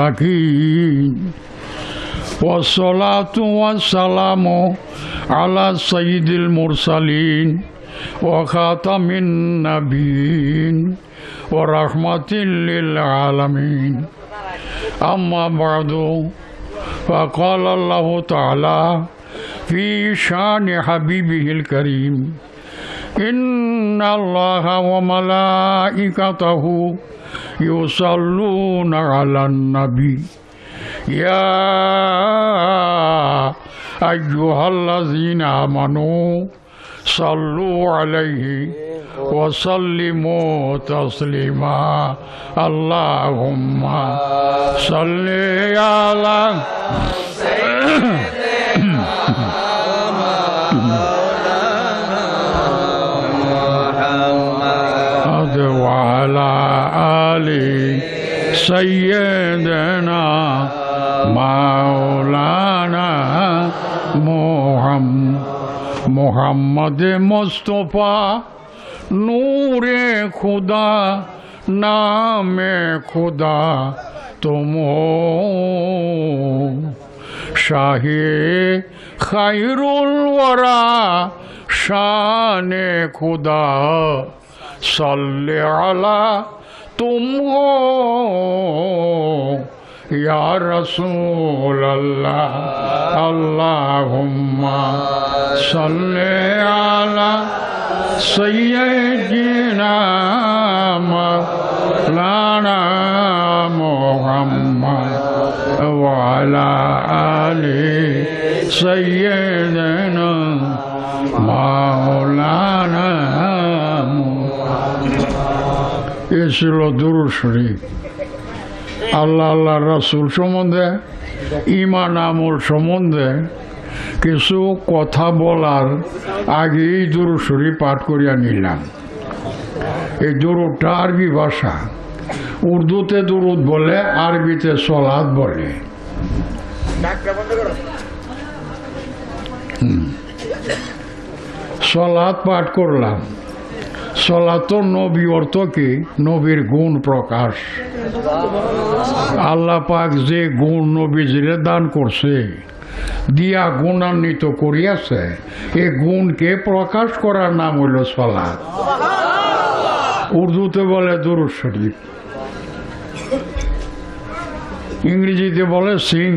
الحكيم والصلاة والسلام على سيد المرسلين وخاتم النبيين ورحمة للعالمين أما بعد فقال الله تعالى في شان حبيبه الكريم إن الله وملائكته يصلون على النبي يا أيها الذين آمنوا صلوا عليه وسلموا تسليما اللهم صل على وعلى آل سيدنا مولانا محمد مصطفى نور खुदा नाम खुदा तुम हो शाहे खैरुल वरा शान खुदा सल्ले अला तुम हो या रसूल अल्लाह अल्लाहुम्मा सल्ले अला सय्यिदना मौलाना मुहम्मद व अला आलि सय्यिदना मौलाना এ ছিল দুরূদ শরীফ। আল্লাহ আল্লাহ রাসূল সম্বন্ধে ঈমান আমল সম্বন্ধে কিছু কথা বলার আগেই দুরূদ শরীফ পাঠ করিয়া নিলাম। এই দুরূদটা আরবি ভাষা, উর্দুতে দুরূদ বলে, আরবিতে সলাত বলে। সলাত পাঠ করলাম। সলাত নবী অর্থ কি? নবীর গুণ প্রকাশ। আল্লাহ পাক যে গুণ নবীজিরে দান করছে, দিয়া গুণান্বিত করিয়াছে, এই গুণকে প্রকাশ করার নাম হইল সলাত। উর্দুতে বলে দুরূদ শরীফ, ইংরেজিতে বলে সিং,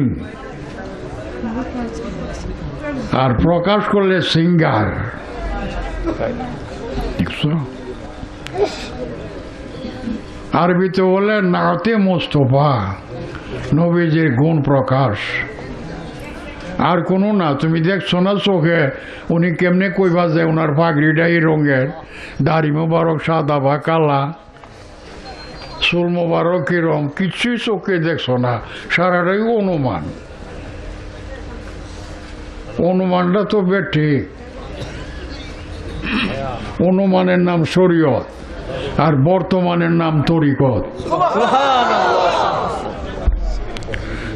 আর প্রকাশ করলে সিঙ্গার। আরবিতে বলে নাতে মোস্তফা, নবীজির গুণ প্রকাশ। আর কোনো না, তুমি দেখছো না চোখে উনি কেমনে কইবা যে ওনার পাগড়িটা এই রঙের, দাড়ি মোবারক সাদা বা কালা, চুল মোবারক কি রং, কিছুই চোখে দেখছো না, সারাটাই অনুমান। অনুমানটা তো ঠিক। অনুমানের নাম শরীয়ত, আর বর্তমানের নাম তরিকত।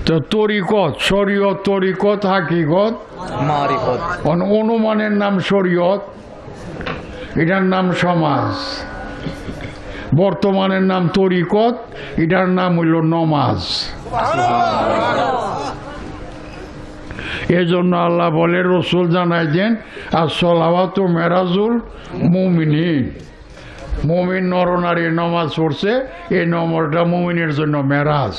তো তরিকত, শরীয়ত, তরিকত, হাকিকত, মারিফত। অনুমানের নাম শরীয়ত, এটার নাম সমাজ। বর্তমানের নাম তরিকত, এটার নাম হইল নমাজ। এই জন্য আল্লাহ বলে, রসুল জানাই দেন আসসালাওয়াতু মেরাজুল মুমিনিন। মুমিন নরনারী নমাজ পড়ছে, এই নমাজটা মুমিনের জন্য মেরাজ।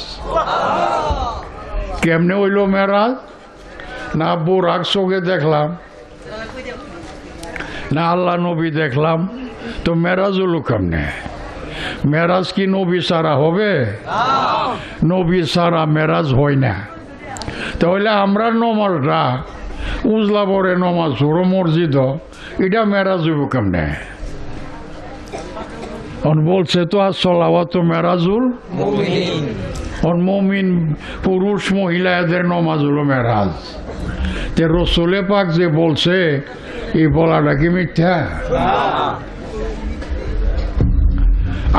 কেমনে হইল মেরাজ? না বুরাক চোখে দেখলাম, না আল্লাহ নবী দেখলাম, তো মেরাজ হলো কেমনে? মেরাজ কি নবী ছাড়া হবে? নবী ছাড়া মেরাজ হয় না। তাহলে আমরা নমাজটা উজলা পরে নমাজ পড়ো মসজিদ, এটা মেরাজ হইব কেমনে? বলছে তো আসসালাওয়াতু মেরাজুল মুমিন, পুরুষ মহিলা এদের নমাজ হলো মেরাজ। তে রসুলে পাক যে বলছে, এই বলাটা কি মিথ্যা?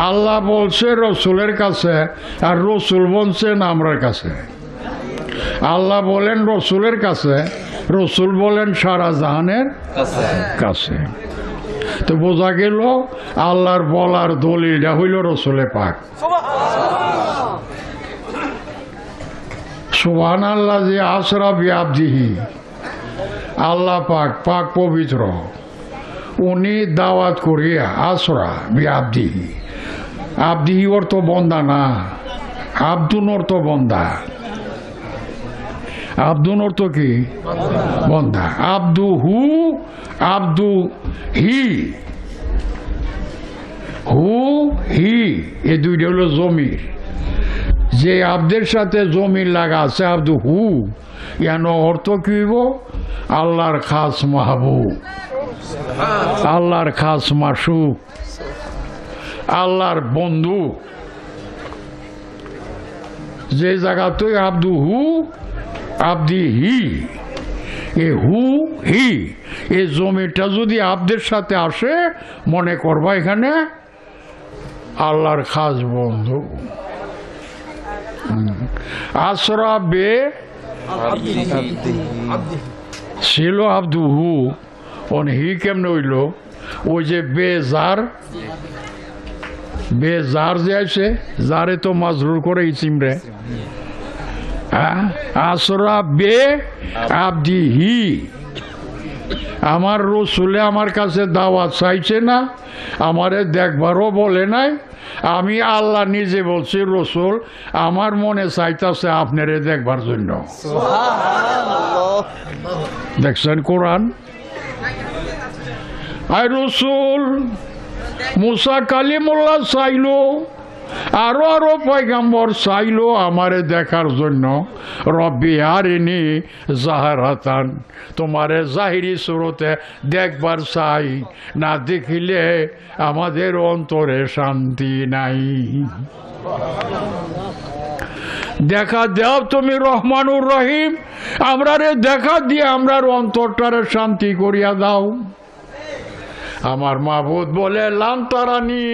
আল্লাহ বলছে রসুলের কাছে, আর রসুল বলছেন আমরার কাছে। আল্লাহ বলেন রসুলের কাছে, রসুল বলেন সারা জাহানের কাছে। তো বোঝা গেল আল্লাহর বলার দলিলটা হইল রসুলে পাক। সুবহানাল্লাযী আসরা বিআবদিহি, আল্লাহ পাক পাক পবিত্র, উনি দাওয়াত করিয়া আসরা বিআবদিহি, আবদিহি অর্থ বন্দা না, আব্দুন অর্থ বন্দা। আব্দুন অর্থ কি? বন্দা। আব্দু হু, আব্দু হি, হু হি এই দুইটা হলো জমির। যে আব্দের সাথে জমির লাগা আছে আব্দু হু, ইয়ানো অর্থ কি হইব? আল্লাহর খাস মাহবুব, আল্লাহর খাস মাসুক, আল্লাহর বন্ধু। যে জায়গাতে আব্দু হু আব্দি হি, এ হু হি এই জমিটা যদি আব্দের সাথে আসে, মনে করবা এখানে আল্লাহর খাস বন্ধু। আসরা বে ছিল আব্দু হু, অন হি কেমনে হইল? ওই যে বেজার, বেজার যে আছে, যারে তো মাজরুর করে ইসিমরে। আসরা বে আব্দি হি, আমার রসুলে আমার কাছে দাওয়াত চাইছে না, আমারে দেখবারও বলে নাই। আমি আল্লাহ নিজে বলছি, রসুল আমার মনে চাইতেছে আপনারে দেখবার জন্য। দেখছেন কোরআন? আর রসুল মুসা কালিমুল্লাহ চাইলো, আরো পয়গাম্বর চাইলো আমারে দেখার জন্য। রব্বি আরিনি জাহারাতান, তোমারে জাহিরি সুরতে দেখবার চাই, না দেখিলে আমাদের অন্তরে শান্তি নাই। দেখা দাও তুমি রহমানুর রহিম, আমরারে দেখা দিয়ে আমরার অন্তরটারে শান্তি করিয়া দাও। আমার মাবুদ বলে লান তারানি,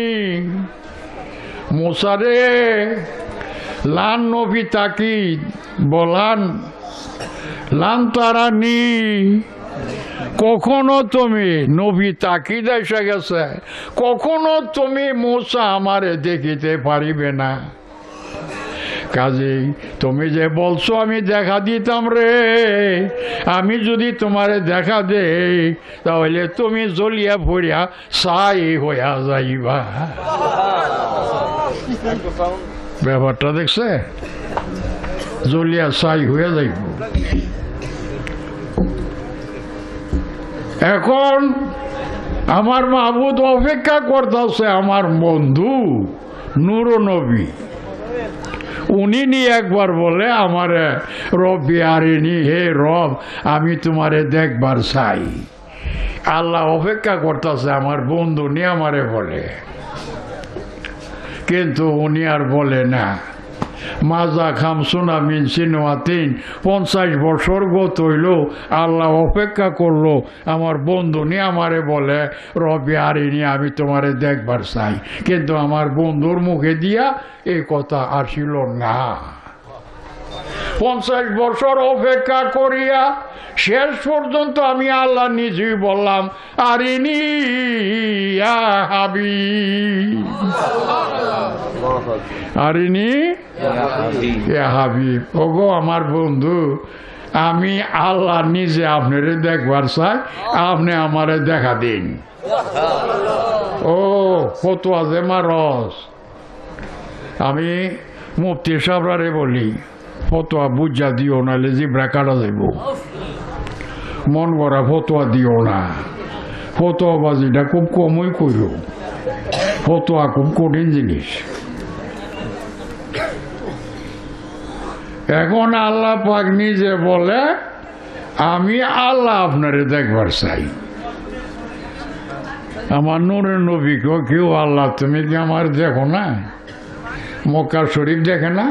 মুসারে লান নবী তাকি বলান, লান তারানি কখনো তুমি, নবী তাকিদ এসে গেছে, কখনো তুমি মুসা আমারে দেখিতে পারিবে না। কাজেই তুমি যে বলছো আমি দেখা দিতাম রে, আমি যদি তোমারে দেখা দেই তাহলে তুমি জ্বলিয়া ভরিয়া ছাই হইয়া যাইবা। ব্যাপারটা দেখছে? জ্বলিয়া ছাই হইয়া যাইব। এখন আমার মাহবুদ অপেক্ষা করতেছে আমার বন্ধু নূর নবী, উনি নিয়ে একবার বলে আমারে রব্বি আরিনি, হে রব আমি তোমারে দেখবার চাই। আল্লাহ অপেক্ষা করতেছে আমার বন্ধু নিয়ে আমারে বলে, কিন্তু উনি আর বলে না। মাজা খামসুনা মিন সিনোয়াতিন, 50 বছর গত হইল, আল্লাহ অপেক্ষা করলো আমার বন্ধু নিয়ে আমারে বলে রব্বি আরিনি, আমি তোমারে দেখবার চাই, কিন্তু আমার বন্ধুর মুখে দিয়া এই কথা আসিল না। 50 বছর অপেক্ষা করিয়া শেষ পর্যন্ত আমি আল্লাহ নিজেই বললাম আরিনি ইয়া হাবিব, আরিনি ইয়া হাবিব। ওগো আমার বন্ধু, আমি আল্লাহ নিজে আপনারে দেখবার চাই, আপনি আমারে দেখা দিন। ও ফতোয়া যে মারস, আমি মুফতি সাহেবরে বলি ফতোয়া বুঝা দিও, নাহলে জিব্রা কাটা যাইব। মন করা ফতোয়া দিও না, ফতোয়াবাজিটা খুব কমই কইও, ফতোয়া খুব কঠিন জিনিস। এখন আল্লাহ পাক নিজে বলে আমি আল্লাহ আপনারে দেখবার চাই। আমার নূরের নবীকেও কেউ আল্লাহ তুমি কি আমার দেখো না? মক্কা শরীফ দেখে না?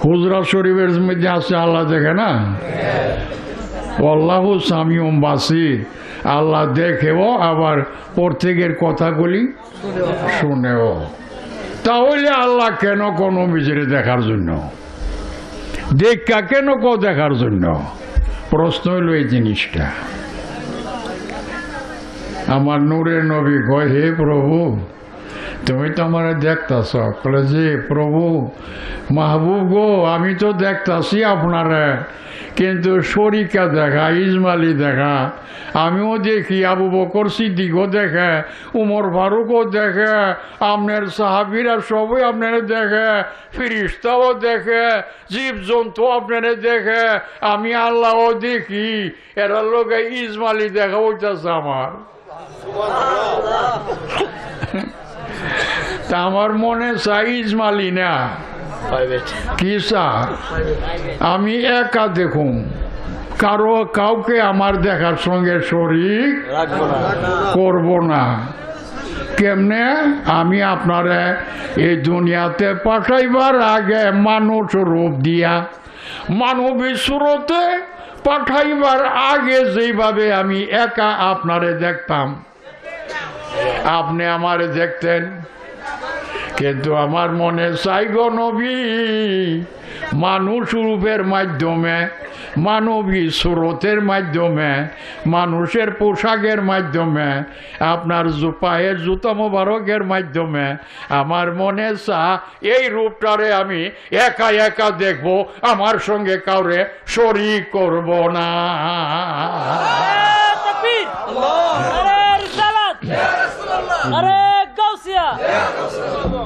হুজরা শরীফের মধ্যে আছে আল্লাহ দেখে না? আল্লাহু সামিউম বাসির, আল্লাহ দেখেও আবার প্রত্যেকের কথাগুলি শুনেও। তাহলে আল্লাহ কেন কোন নিজেরে দেখার জন্য, দেখা কেন দেখার জন্য? প্রশ্ন হইল এই জিনিসটা। আমার নূরের নবী কয় হে প্রভু, তুমি তো আমার দেখতেছ বলে যে প্রভু মাহবুব গো আমি তো দেখতাছি আপনারা, কিন্তু শরিকা দেখা, ইসমাইলি দেখা, আমিও দেখি, আবু বকর সিদ্দিকও দেখে, উমর ফারুকও দেখে, আপনার সাহাবীরা সবই আপনারা দেখে, ফিরিস্তাও দেখে, জীবজন্তু আপনারা দেখে, আমি আল্লাহও দেখি, এরা লোকে ইসমাইলি দেখা হইতেছে আমার। তা আমার মনে চাই ইসমাইলি না, কি চা আমি একা দেখুন, কাউকে আমার দেখার সঙ্গে শরীক করব না। কেমনে? আমি আপনারা এই দুনিয়াতে পাঠাইবার আগে মানুষ রূপ দিয়া, মানবী সুরতে পাঠাইবার আগে যেভাবে আমি একা আপনারে দেখতাম, আপনি আমারে দেখতেন। কিন্তু আমার মনে চাই গো নবী, মানুষ রূপের মাধ্যমে, মানবী সুরতের মাধ্যমে, মানুষের পোশাকের মাধ্যমে, আপনার পায়ের জুতা মোবারকের মাধ্যমে আমার মনে চা এই রূপটারে আমি একা একা দেখব, আমার সঙ্গে কাউরে শরীক করব না। আরে গাউসিয়া,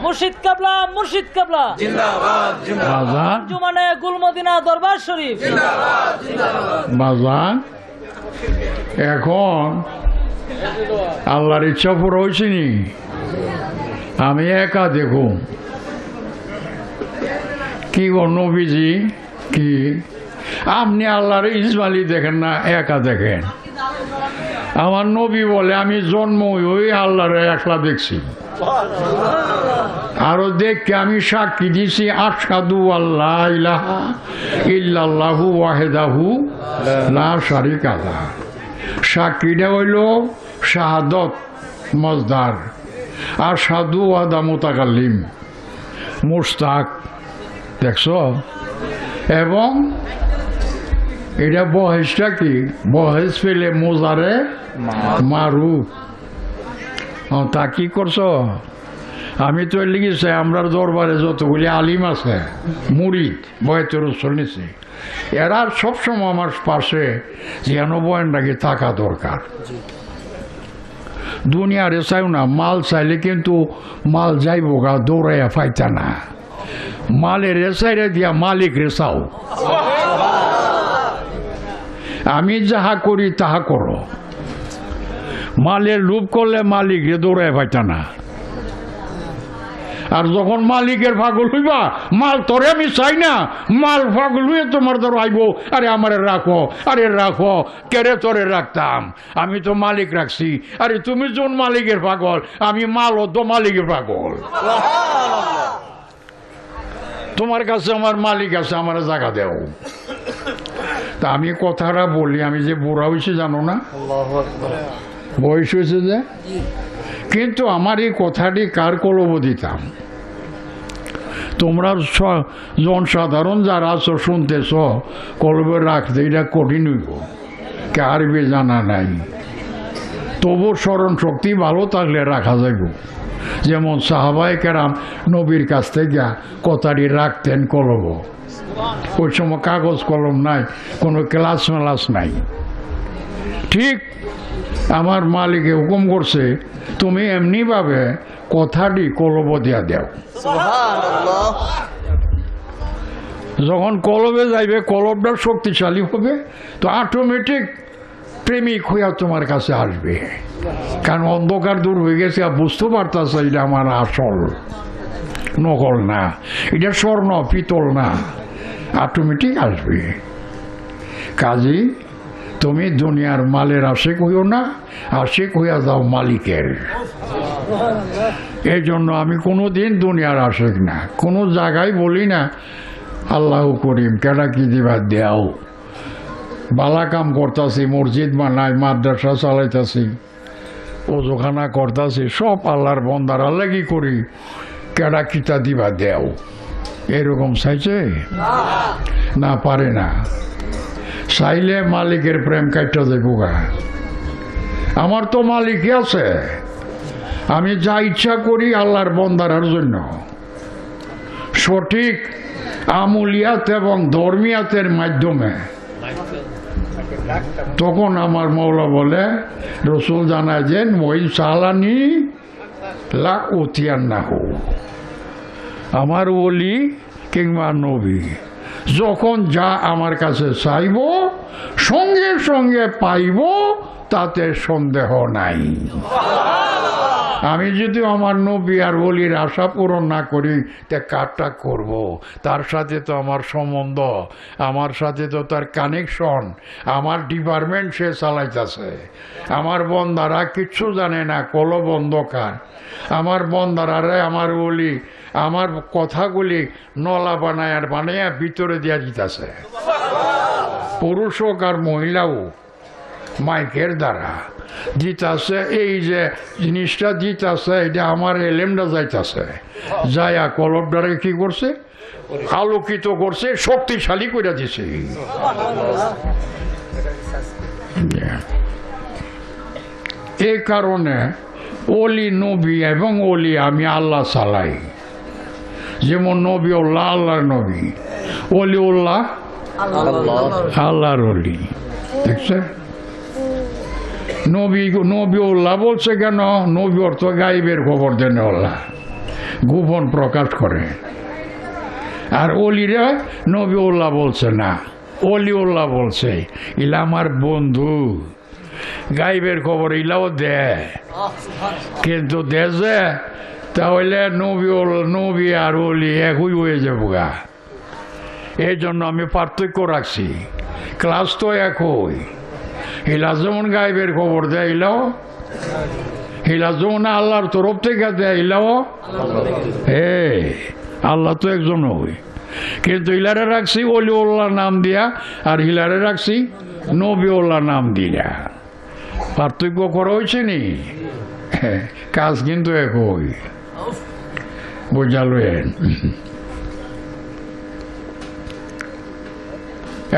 মুর্শিদ কাবলা, মুর্শিদ কাবলা জিন্দাবাদ জিন্দাবাদ। জুমানে গুলমদিনা দরবার শরীফ জিন্দাবাদ জিন্দাবাদ। বাজান এখন আল্লাহর ইচ্ছা পুরো হয়েছে নি, আমি একা দেখুন। কি গো নবীজি, কি আপনি আল্লাহর ইসমাইলি দেখেন না, একা দেখেন? আমার নবী বলে আমি জন্ম ওই আল্লাহর একলা দেখছি, আরো দেখে আমি সাক্ষী দিছি আশহাদু আল্লা ইলাহা ইল্লাল্লাহু ওয়াহদাহু লা শারিকা লাহ। সাক্ষীটা হইল শাহাদত মজদার, আশহাদু ওয়াদা মুতাকাল্লিম মুস্তাক, দেখছো? এবং এটা বহেসটা কি? বহেস পেলে মোজারে মারু। তা কি করছো? আমি তো লিখেছি আমরা দরবারে যতগুলি আলিম আছে, মুরিদ বয়েতের রসুল নিছি, এরা সবসময় আমার পাশে যেন বয়ানটাকে থাকা দরকার। দুনিয়ারে চাইও না, মাল চাইলে কিন্তু মাল যাইব গা, দৌড়াইয়া ফাইতা না। মালের রেসাইরে দিয়া মালিক রেসাও। আমি যাহা করি তাহা করো। মালের লোভ করলে মালিক রে দৌড়ায় পাইতা না। আর যখন মালিকের পাগল হইবা, মাল তোরে আমি চাই না, মাল পাগল হয়ে তোমার ধর আইব, আরে আমারে রাখো, আরে রাখো, কেরে তোরে রাখতাম, আমি তো মালিক রাখছি। আরে তুমি যখন মালিকের পাগল, আমি মালও তো মালিকের পাগল। তোমার কাছে আমার মালিক আছে, আমার জায়গা দেও। তা আমি কথাটা বলি, আমি যে বুড়া হয়েছি জানো না, বয়স হয়েছে যে, কিন্তু আমার এই কথাটি কার কলব দিতাম? তোমরা জনসাধারণ যারা আছো শুনতেছ, কলবে রাখতে এটা কঠিন হইব, কে আরবি জানা নাই, তবু স্মরণ শক্তি ভালো থাকলে রাখা যাইব। যেমন সাহাবায়ে কেরাম নবীর কাছ থেকে কথাটি রাখতেন কলব, ওই সময় কাগজ কলম নাই, কোনো ক্লাস মেলাস নাই। ঠিক আমার মালিকে হুকুম করছে, তুমি এমনিভাবে কথাটি কলব দিয়া দেও। যখন কলবে যাইবে, কলবটা শক্তিশালী হবে, তো অটোমেটিক প্রেমিক হইয়া তোমার কাছে আসবে। কারণ অন্ধকার দূর হয়ে গেছে, আর বুঝতে পারতেছে এটা আমার আসল, নকল না, এটা স্বর্ণ পিতল না, অটোমেটিক আসবে। কাজী তুমি দুনিয়ার মালের আশেক হইও না, আশেক হইয়া যাও মালিকের। এই জন্য আমি কোনো দিন দুনিয়ার আশেক না, কোনো জায়গায় বলি না আল্লাহ করিম কেডা কি দিবা দেও। বালা কাম করতেছি, মসজিদ বানাই, মাদ্রাসা চালাইতেছি, ওজোখানা করতেছি, সব আল্লাহর বন্দার আল্লাহ কি করি, কেডা কিতা দিবা দেও, এরকম চাইছে না, পারে না। চাইলে মালিকের প্রেম কাটতে যাইব গা। আমার তো মালিকই আছে, আমি যা ইচ্ছা করি আল্লাহর বন্দার জন্য, সঠিক আমুলিয়াত এবং ধর্মিয়াতের মাধ্যমে। তখন আমার মৌলা বলে, রসুল জানায় যে ওই সালানি লা উতিয়ান না হো, আমার ওলি কিংবা নবী যখন যা আমার কাছে চাইব সঙ্গে সঙ্গে পাইব, তাতে সন্দেহ নাই। আমি যদি আমার নবী আর ওলির আশা পূরণ না করি, তা কারটা করব? তার সাথে তো আমার সম্বন্ধ, আমার সাথে তো তার কানেকশন, আমার ডিপার্টমেন্ট সে চালাইতেছে। আমার বন্দারা কিচ্ছু জানে না, কলব অন্ধকার। আমার বন্দারারে আমার ওলি আমার কথাগুলি নলা বানায়া ভিতরে দিয়া দিতেছে, পুরুষ হোক আর মহিলাও মাইকের দ্বারা দিতেছে। এই যে জিনিসটা দিতেছে, এটা আমার এলেমটা যাইতেছে, যাইয়া কলব দ্বারা কি করছে, আলোকিত করছে, শক্তিশালী করে দিছে। এই কারণে ওলি নবী এবং ওলি আমি আল্লাহ চালাই। যেমন নবী উল্লাহ আল্লাহর নবী, ওলি উল্লাহ আল্লাহর ওলি। দেখছে নবী নবী উল্লাহ বলছে কেন? নবী অর্থ গাইবের খবর দেন, আল্লাহ গোপন প্রকাশ করে। আর অলিরা নবী উল্লাহ বলছে না, অলি উল্লাহ বলছে, ইলা আমার বন্ধু, গাইবের খবর ইলাও দে, কিন্তু দেশে তাহলে নবী আর অলি একই হয়ে যাবো গা। এই জন্য আমি পার্থক্য রাখছি, ক্লাস তো একই। হিলা যেমন গাইবের খবর দেয়, ইলাও হিলা যেমন আল্লাহর তরফ থেকে দেয়, ইলাও আল্লাহ তো একজন হই, কিন্তু হিলারে রাখছি অলি উল্লাহ নাম দিয়া, আর হিলারে রাখছি নবী উল্লাহ নাম দিয়া। পার্থক্য করা হয়েছে নি, কাজ কিন্তু একই, বুঝালেন?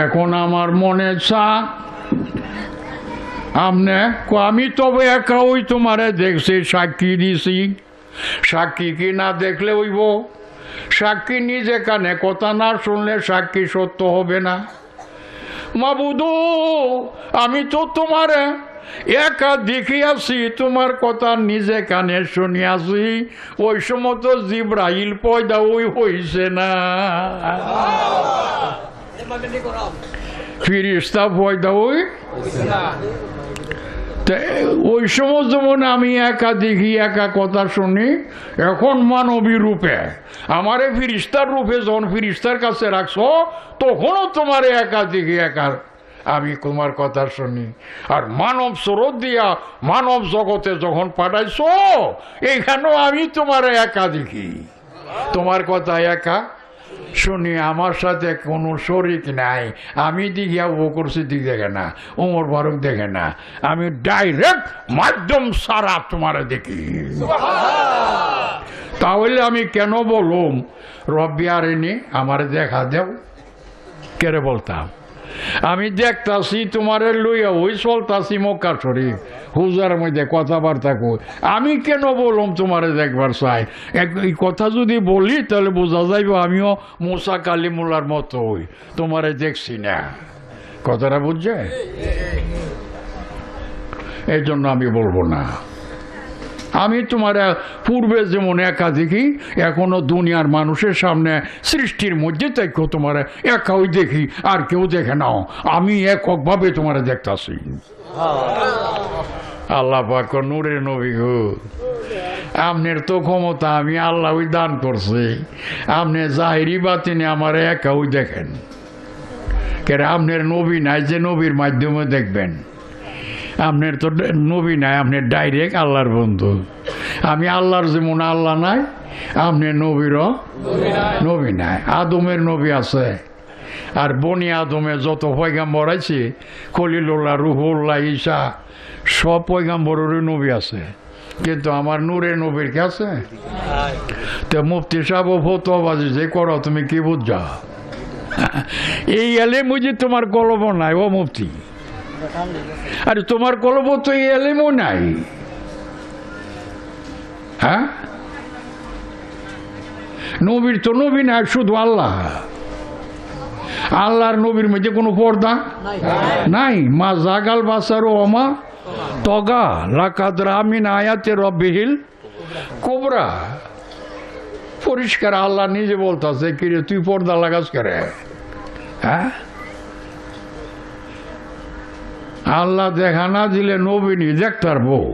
এখন আমার মনে চা আমনে আমি তবে একা ওই তোমারে দেখছি, সাক্ষী দিছি। সাক্ষী কি না দেখলে হইব? সাক্ষী নিজে কানে কথা না শুনলে সাক্ষী সত্য হবে না। মাবুদু, আমি তো তোমারে একা দেখিয়াছি, তোমার কথা নিজে কানে শুনিয়াছি। ওই সময় তো জিব্রাইল পয়দা ওই হইছে না, ফিরিস্তা পয়দা ওই সময় যেমন আমি একা দেখি, একা কথা শুনি। এখন মানবী রূপে আমারে ফিরিস্তার রূপে যখন ফিরিস্তার কাছে রাখছো, তখনও তোমার একা দেখি, একা আমি তোমার কথা শুনি। আর মানব স্বরূপ দিয়া মানব জগতে যখন পাঠাইছো, এইখানেও আমি তোমার একা দেখি, তোমার কথা একা শুনি। আমার সাথে কোনো শরিক নাই। আমি দিঘিয়া ও করছি দিক দেখে না, ওমর ফারুক দেখে না, আমি ডাইরেক্ট মাধ্যম সারা তোমারে দেখি। তাহলে আমি কেন বলুম রব্বি আরেনি আমারে দেখা দেও? কেরে বলতাম? আমি দেখতাছি তোমারে লইয়া ওই চলতাছি মক্কা শরীফ হুজার মধ্যে কথাবার্তা কই, আমি কেন বললাম তোমারে দেখবার চাই? এই কথা যদি বলি তাহলে বোঝা যাইব আমিও মুসা কালিমুল্লার মতো হই, তোমারে দেখছি না। কথাটা বুঝছে? এই জন্য আমি বলবো না। আমি তোমার পূর্বে যেমন একা দেখি, এখনো দুনিয়ার মানুষের সামনে সৃষ্টির মধ্যে থেকে তোমার একাই দেখি, আর কেউ দেখে নাও। আমি এককভাবে তোমার দেখতাছি। আল্লাহ পাক নূরের নবী গো, আপনার তো ক্ষমতা, আমি আল্লাহ দান করছি। আপনি জাহিরি বাতিনে আমার একাই দেখেন, কেন আপনার নবী নাই যে নবীর মাধ্যমে দেখবেন? আপনার তো নবী নাই, আপনার ডাইরেক্ট আল্লাহর বন্ধু। আমি আল্লাহর যেমন আল্লাহ নাই, আপনার নবীরও নবী নাই। আদমের নবী আছে, আর বনি আদমে যত পয়গাম্বর আছে, খলিলুল্লাহ, রুহুল্লাহ, ঈসা, সব পয়গাম্বরেরই নবী আছে, কিন্তু আমার নূরের নবীর কে আছে? তো মুফতি সাহেব ফতোয়াবাজি যে করো, তুমি কি বুঝা? এই এলে বুঝি তোমার কলব নাই ও মুফতি, আরে তোমার কলব তো এই এলেমও নাই। হ্যাঁ, নবীর তো নবী না, শুধু আল্লাহ। আল্লাহর নবীর মধ্যে কোনো পর্দা নাই। মা জাগাল বাসারো অমা তগা লাকাদ রামিন আয়াতে রব্বিহিল কুবরা। পরিষ্কার আল্লাহ নিজে বলতেছে, কিরে তুই পর্দা লাগাস করে? হ্যাঁ, আল্লাহ দেখা না দিলে নবীনি দেখতার বউ।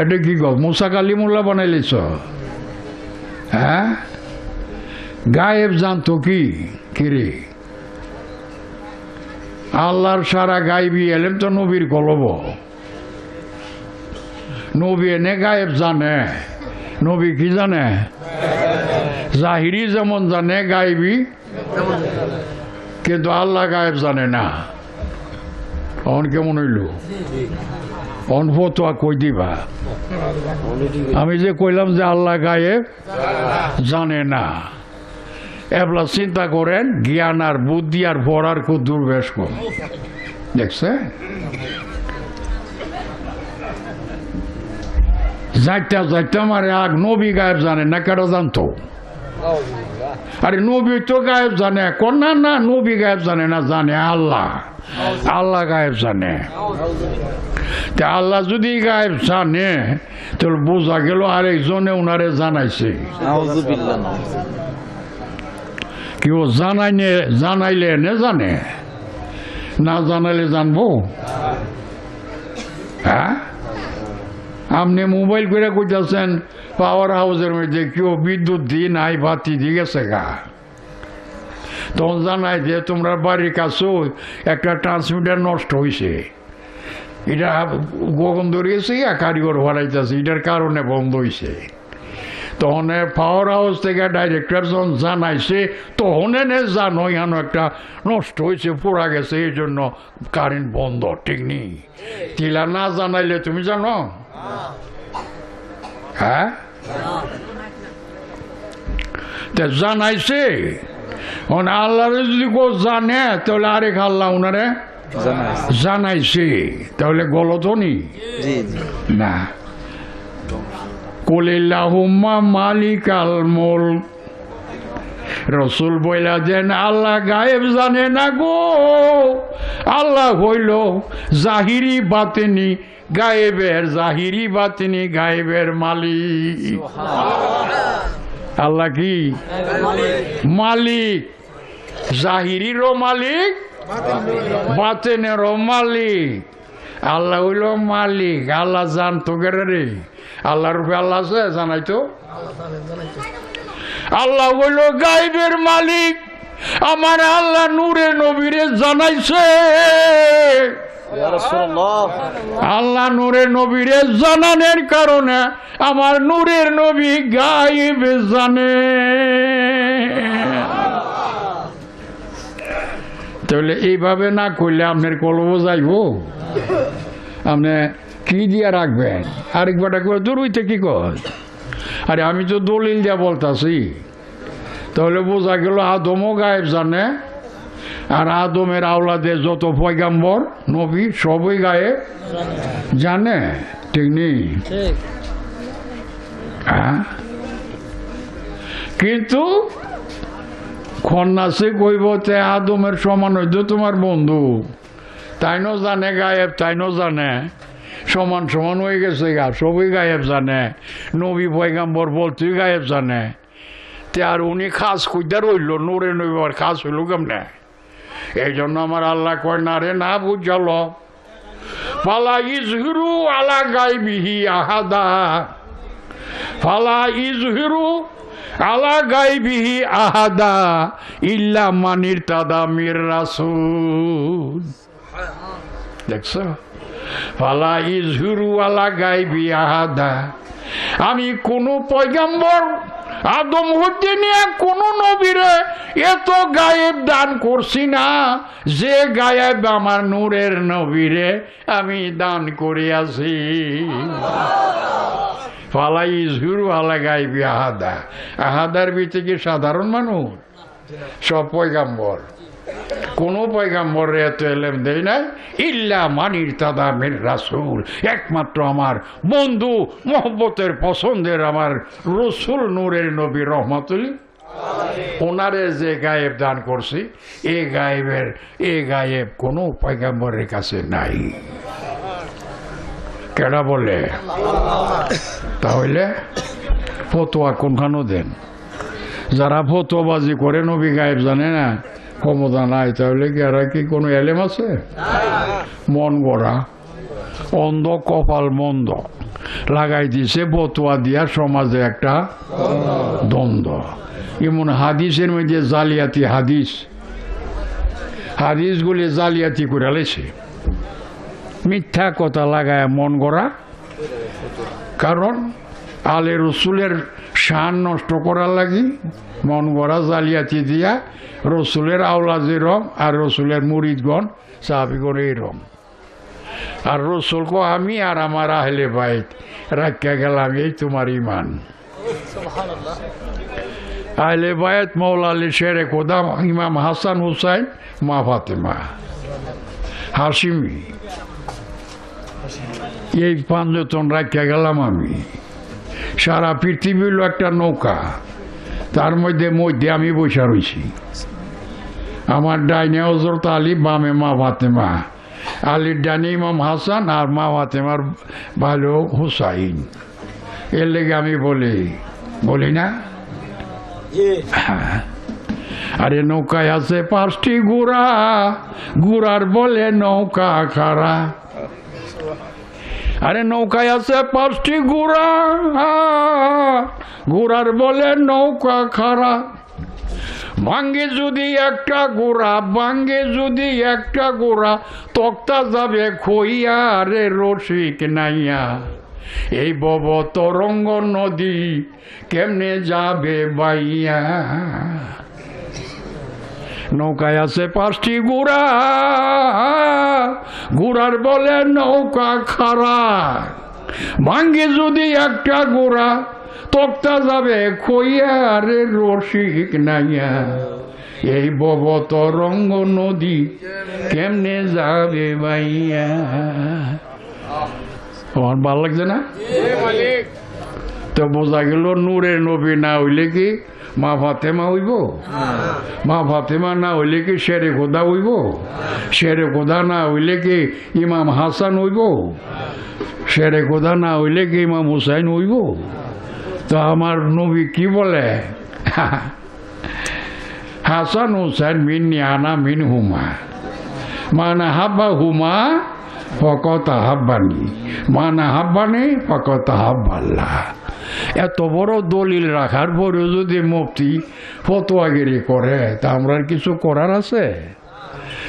এটা কি গো মুসা কালিমুল্লাহ বানাইলিছ? হ্যাঁ, গায়েব জানতো কি কিরে? আল্লাহর সারা গাইবি এলেম তো নবীর কলব। নবী এনে গায়েব জানে। নবী কি জানে? জাহিরি যেমন জানে গাইবি, কিন্তু আল্লাহ গায়েব জানে না। অন কেমন হইল? অন ফতোয়া কই দিবা? আমি যে কইলাম যে আল্লাহ গায়েব জানে না, এবলা চিন্তা করেন জ্ঞান আর বুদ্ধি আর পড়ার খুব দুর্বেশ কম। দেখছে যাইটা যাইটা মারে আগ নবী গায়েব জানে না, কেটা জানতো? আরে নবী তো গায়েব জানে। কোন না না, নবী গায়েব জানে না, জানে আল্লাহ। আল্লাহ গায়েব জানে। তা আল্লাহ যদি গায়েব জানে তাহলে বোঝা গেল আরেকজনে উনারে জানাইছে। কেউ জানাইলে এনে জানে, না জানাইলে জানবো? হ্যাঁ, আপনি মোবাইল করে কইতেছেন পাওয়ার হাউসের মধ্যে কেউ বিদ্যুৎ দিয়ে নাই, বাতি দিয়ে গেছে গা। তখন জানাই যে তোমরা বাড়ির কাছেও একটা ট্রান্সমিটার নষ্ট হয়েছে, এটা গগন ধরিয়েছে, কারিগর হারাইতেছে, এটার কারণে বন্ধ হয়েছে। তখন পাওয়ার হাউস থেকে ডাইরেক্টর যখন জানাইছে, তখন এনে জানো এখানে একটা নষ্ট হয়েছে, পোড়া গেছে, এই জন্য কারেন্ট বন্ধ। ঠিক নেই? তিলা না জানাইলে তুমি জানো? হ্যাঁ, জানাইছে। আল্লাহ যদি কেউ জানে তাহলে আরেক আল্লাহ উনারে জানাইছে, তাহলে গলত নি না। কুলিল্লাহুম্মা মালিকাল মুলক, রসুল বইলা দেন আল্লাহ গায়েব জানে না গো। আল্লাহ হইল জাহিরি বাতিনি গায়েবের, জাহিরি বাতিনি গায়েবের মালিক। আল্লাহ কি মালিক? জাহিরিরও মালিক, বাতিনেরও মালিক। আল্লাহ হইল মালিক। আল্লাহ জানতো কেরে রে? আল্লাহর রূপে আল্লাহ আছে, জানাইতো? আল্লাহ হইল গায়েবের মালিক। আমার আল্লাহ নূরে নবীরে জানাইছে। আল্লাহ নূরে নবীরে জানানোর কারণে আমার নূরের নবী গায়েব জানে। তাহলে এইভাবে না করলে আপনার কলব যাইব। আপনি কি দিয়া রাখবেন? আরেকবার একবার দূর হইতে কি কর? আরে আমি তো দলিল দিয়া বলতাছি। তাহলে বোঝা গেল আদমও গায়েব জানে, আর আদমের আওলাদে যত পয়গাম্বর নবী সবই গায়েব জানে। ঠিক নেই? হ্যাঁ, কিন্তু খন্নাসে কইব তে আদমের সমান হইতো তোমার বন্ধু, তাইনও জানে গায়েব, তাইনও জানে সমান সমান হয়ে গেছে গা, সবই গায়েব জানে। নবী পয়গাম্বর বলতেই গায়েব জানে। তে আর উনি খাস কইতে রইল, নূরে নবী আর খাস হইল কেমনে? এই জন্য আমার আল্লাহ কয় না রে, না বুঝাল ফালা ইজহিরু আলা গায়বিহি আহাদা, ফালা ইজহিরু আলা গায়বিহি আহাদা ইল্লা মান ইরতাদা মির রাসূল। দেখছো? ফালা ইজহিরু আলা গায়বি আহাদা, আমি কোন পয়গম্বর আদম হতে নিয়ে কোন নবীরে এত গায়েব দান করছি না যে গায়েব আমার নূরের নবীরে আমি দান করিয়াছি। ফালা ইজহিরু আলা গায়বি আহাদা, আহাদার ভিতরে কি সাধারণ মানুষ? সব পয়গম্বর। কোনো পয়গাম্বরে এত এলেম দেই নাই ইল্লা মানির তাদা মির রাসূল, একমাত্র আমার বন্ধু মোহব্বতের পছন্দের আমার রসুল নূরের নবী রহমাতুল ওনারে যে গায়েব দান করছি এই গায়েব কোনো পয়গাম্বরের কাছে নাই। কেডা বলে? তাহলে ফতোয়া কোনখানো দেন? যারা ফতোয়াবাজি করে নবী গায়েব জানে না, ক্ষমতা নাই, তাহলে কি এরা কি কোনো এলেম আছে? মন গড়া, অন্ধ কপাল মন্দ লাগাই দিছে ফতোয়া দিয়া সমাজে একটা দ্বন্দ্ব। এমন হাদিসের মধ্যে জালিয়াতি হাদিসগুলি জালিয়াতি করে লেছে, মিথ্যা কথা লাগায় মন গড়া। কারণ আলে রসুলের শান নষ্ট করার লাগি মন গড়া জালিয়াতি দিয়া রসুলের আওলাজের রং আর রসুলের মুরিদগণ সাহাবিগণ এই রং। আর রসুল কো আমি আর আমার আহলে বাইত রাখিয়া গেলাম এই তোমার ইমান। আহলে বাইত মৌলা আলী শেরে খোদা ইমাম হাসান হুসাইন মা ফাতেমা হাশিমি, এই পাঁচজন রাখিয়া গেলাম আমি। সারা পৃথিবী হলো একটা নৌকা, তার মধ্যে আমি বসে রয়েছি। আমার ডাইনে হযরত আলী, বামে মা ফাতেমা। আলীর ডাইনে ইমাম হাসান আর মা ফাতেমার ভালো হুসাইন। এর লেগে আমি বলি না, আরে নৌকায় আছে 5টি গুড়া, গুড়ার বলে নৌকা খারা। আরে নৌকায় আছে 5টি গুড়া, গুড়ার বলে নৌকা খারা। ভাঙ্গে যদি একটা গুড়া, তক্তা যাবে খইয়া রে রসিক নাইয়া। এই বব তরঙ্গ নদী কেমনে যাবে বাইয়া। নৌকায় আছে 5টি গুড়া, গুড়ার বলে নৌকা খারা। ভাঙ্গে যদি একটা গুড়া, তক্তা যাবে খইয়া রে রসিক নাইয়া। এই বব তরঙ্গ নদী কেমনে যাবে বাইয়া। আমার ভালো লাগছে না? তো বোঝা গেল নূরের নবী না হইলে কি মা ফাতেমা হইব? মা ফাতেমা না হইলে কি শেরে খোদা হইব? শেরে খোদা না হইলে কি ইমাম হাসান হইব? শেরে খোদা না হইলে কি ইমাম হুসাইন হইব? তো আমার নবী কি বলে? হাসান হুসাইন মিন্নি আনা মিন হুমা, মানা হাব্বা হুমা ফকত হাব্বানি, মানা হাব্বানি ফকত হাব্বাল্লাহ। এত বড় দলিল রাখার পরেও যদি মুফতি ফতোয়াগিরি করে, তা আমরা কিছু করার আছে?